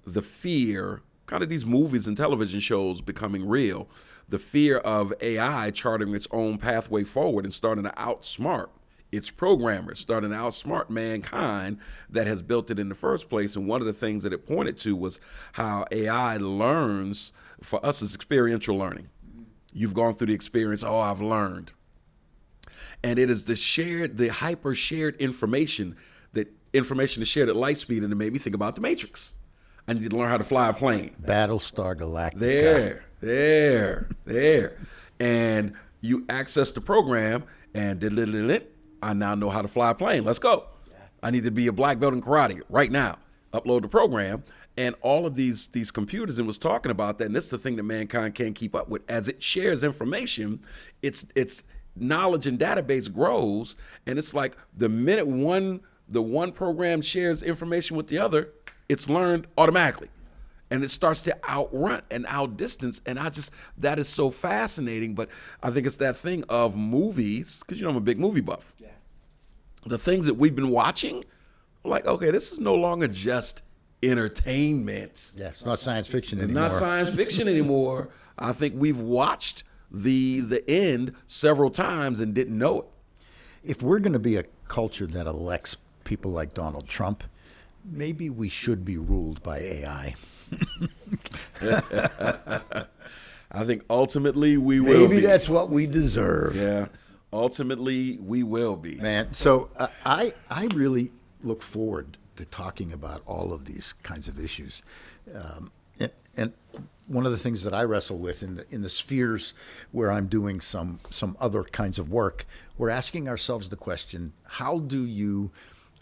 the fear, kind of these movies and television shows becoming real, the fear of AI charting its own pathway forward and starting to outsmart its programmers, starting to outsmart mankind that has built it in the first place. And one of the things that it pointed to was how AI learns, for us, is experiential learning. You've gone through the experience, I've learned. And it is the hyper shared information that information is shared at light speed, and it made me think about the Matrix. I need to learn how to fly a plane. Battlestar Galactica. There. And you access the program, and I now know how to fly a plane. Let's go. I need to be a black belt in karate right now. Upload the program. And all of these computers, and was talking about that, and this is the thing that mankind can't keep up with. As it shares information, it's knowledge and database grows, and it's like the minute the one program shares information with the other, it's learned automatically. And it starts to outrun and outdistance. And that is so fascinating. But I think it's that thing of movies, because I'm a big movie buff. Yeah. The things that we've been watching, I'm like, okay, this is no longer just entertainment. Yeah, it's not science fiction It's anymore. not science fiction anymore. I think we've watched the end several times and didn't know it. If we're going to be a culture that elects people like Donald Trump, maybe we should be ruled by AI. I think ultimately we will Maybe be. that's what we deserve. Yeah, ultimately we will be. Man, so I really look forward to talking about all of these kinds of issues. And one of the things that I wrestle with in the spheres where I'm doing some other kinds of work, we're asking ourselves the question, how do you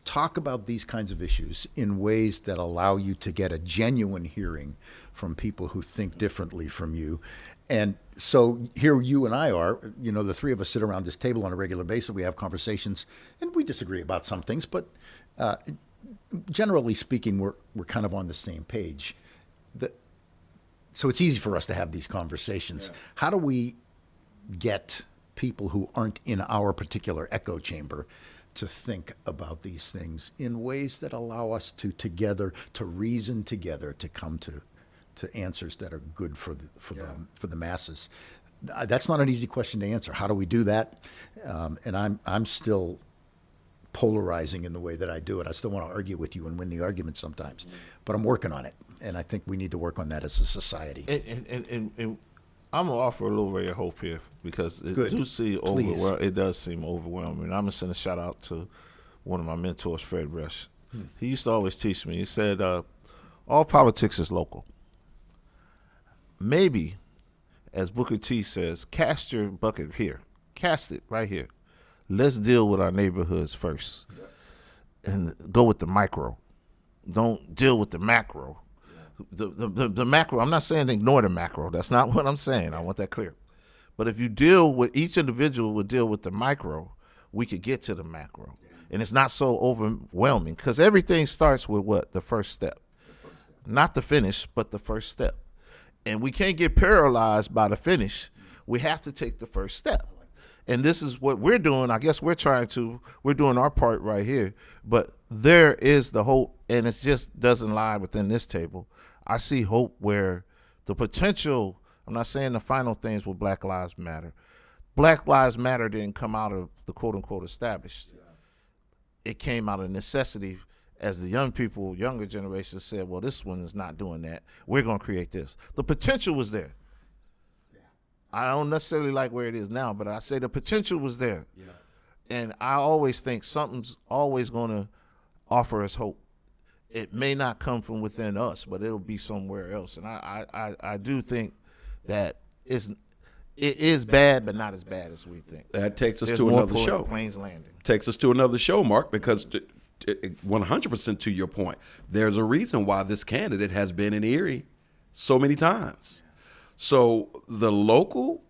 talk about these kinds of issues in ways that allow you to get a genuine hearing from people who think differently from you? And so here you and I are, the three of us sit around this table on a regular basis. We have conversations and we disagree about some things, but generally speaking, we're kind of on the same page. So it's easy for us to have these conversations. Yeah. How do we get people who aren't in our particular echo chamber to think about these things in ways that allow us to reason together, to come to answers that are good for the masses? That's not an easy question to answer. How do we do that? And I'm still polarizing in the way that I do it. I still want to argue with you and win the argument sometimes, but I'm working on it. And I think we need to work on that as a society. And I'm gonna offer a little ray of hope here, because it does seem overwhelming. I'm gonna send a shout out to one of my mentors, Fred Rush. He used to always teach me. He said, "All politics is local. Maybe, as Booker T says, cast your bucket here. Cast it right here. Let's deal with our neighborhoods first, and go with the micro. Don't deal with the macro." The macro, I'm not saying ignore the macro. That's not what I'm saying. I want that clear. But if you deal with each individual, would deal with the micro, we could get to the macro. And it's not so overwhelming, because everything starts with what? The first step. Not the finish, but the first step. And we can't get paralyzed by the finish. We have to take the first step. And this is what we're doing. I guess we're doing our part right here. But there is the hope, and it just doesn't lie within this table. I see hope where the potential, I'm not saying the final things with Black Lives Matter. Black Lives Matter didn't come out of the quote-unquote established. It came out of necessity, as the younger generation said, well, this one is not doing that. We're going to create this. The potential was there. I don't necessarily like where it is now, but I say the potential was there. Yeah. And I always think something's always going to offer us hope. It may not come from within us, but it'll be somewhere else. And I do think that it is bad, but not as bad as we think. That takes us to another show. Planes landing. Takes us to another show, Mark, because 100% to your point, there's a reason why this candidate has been in Erie so many times. So the local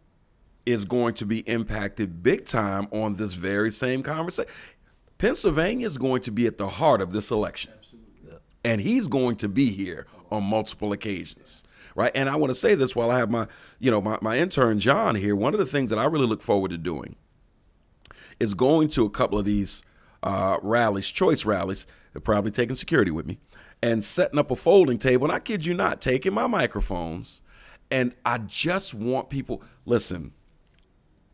is going to be impacted big time on this very same conversation. Pennsylvania is going to be at the heart of this election. Absolutely. And he's going to be here on multiple occasions, right? And I want to say this while I have my intern John here. One of the things that I really look forward to doing is going to a couple of these rallies, choice rallies, they're probably taking security with me, and setting up a folding table. And I kid you not, taking my microphones. And I just want people, listen,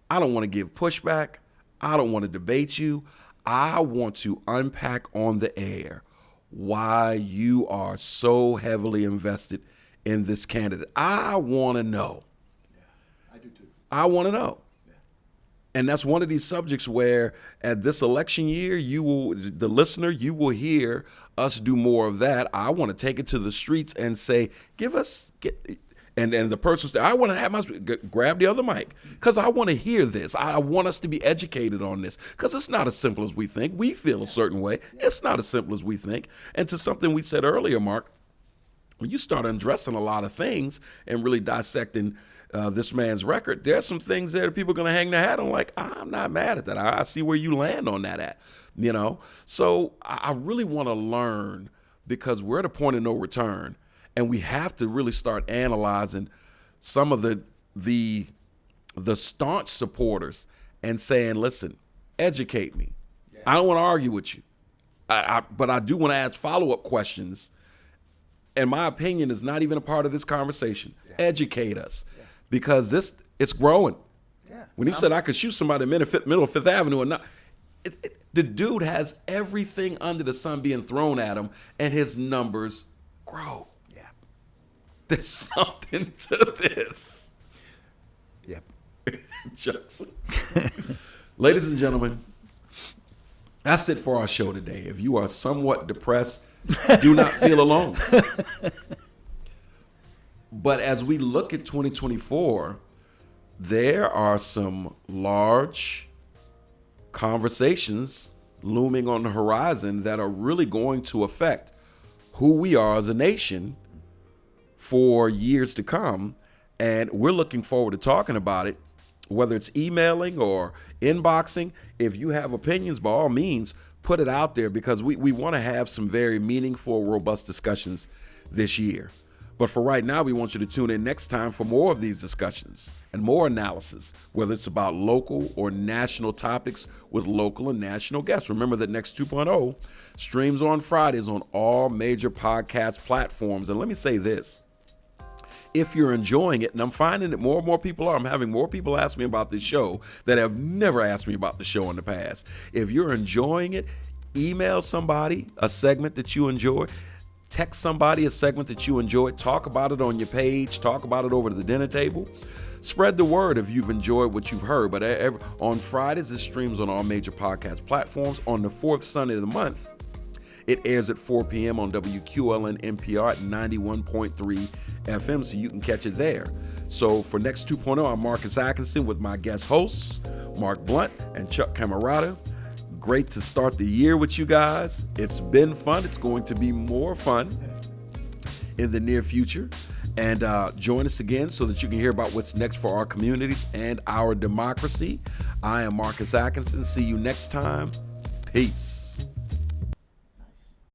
I don't want to give pushback. I don't want to debate you. I want to unpack on the air why you are so heavily invested in this candidate. I want to know. Yeah, I do too. I want to know. Yeah. And that's one of these subjects where at this election year, you will hear us do more of that. I want to take it to the streets and say, and the person said, I want to have grab the other mic, because I want to hear this. I want us to be educated on this, because it's not as simple as we think. We feel a certain way. It's not as simple as we think. And to something we said earlier, Mark, when you start undressing a lot of things and really dissecting this man's record, there's some things there that people are going to hang their hat on. Like, I'm not mad at that. I see where you land on that at, you know? So I really want to learn, because we're at a point of no return, and we have to really start analyzing some of the staunch supporters and saying, listen, educate me. Yeah. I don't want to argue with you, but I do want to ask follow-up questions. And my opinion is not even a part of this conversation. Yeah. Educate us, because it's growing. Yeah. When he said I could shoot somebody in middle of Fifth Avenue or not, the dude has everything under the sun being thrown at him, and his numbers grow. Yeah, there's something to this. Yep. Jackson. Ladies and gentlemen, that's it for our show today. If you are somewhat depressed, do not feel alone. But as we look at 2024, there are some large conversations looming on the horizon that are really going to affect who we are as a nation for years to come. And we're looking forward to talking about it, whether it's emailing or inboxing. If you have opinions, by all means, put it out there, because we want to have some very meaningful, robust discussions this year. But for right now, we want you to tune in next time for more of these discussions and more analysis, whether it's about local or national topics with local and national guests. Remember that Next 2.0 streams on Fridays on all major podcast platforms. And let me say this. If you're enjoying it, and I'm finding that more and more people are, I'm having more people ask me about this show that have never asked me about the show in the past. If you're enjoying it, email somebody a segment that you enjoy. Text somebody a segment that you enjoyed. Talk about it on your page. Talk about it over the dinner table. Spread the word if you've enjoyed what you've heard. But on Fridays, it streams on all major podcast platforms. On the fourth Sunday of the month, it airs at 4 p.m. on WQLN NPR at 91.3 FM, so you can catch it there. So for Next 2.0, I'm Marcus Atkinson with my guest hosts, Mark Blunt and Chuck Camarata. Great to start the year with you guys. It's been fun. It's going to be more fun in the near future. And join us again so that you can hear about what's next for our communities and our democracy. I am Marcus Atkinson. See you next time. Peace.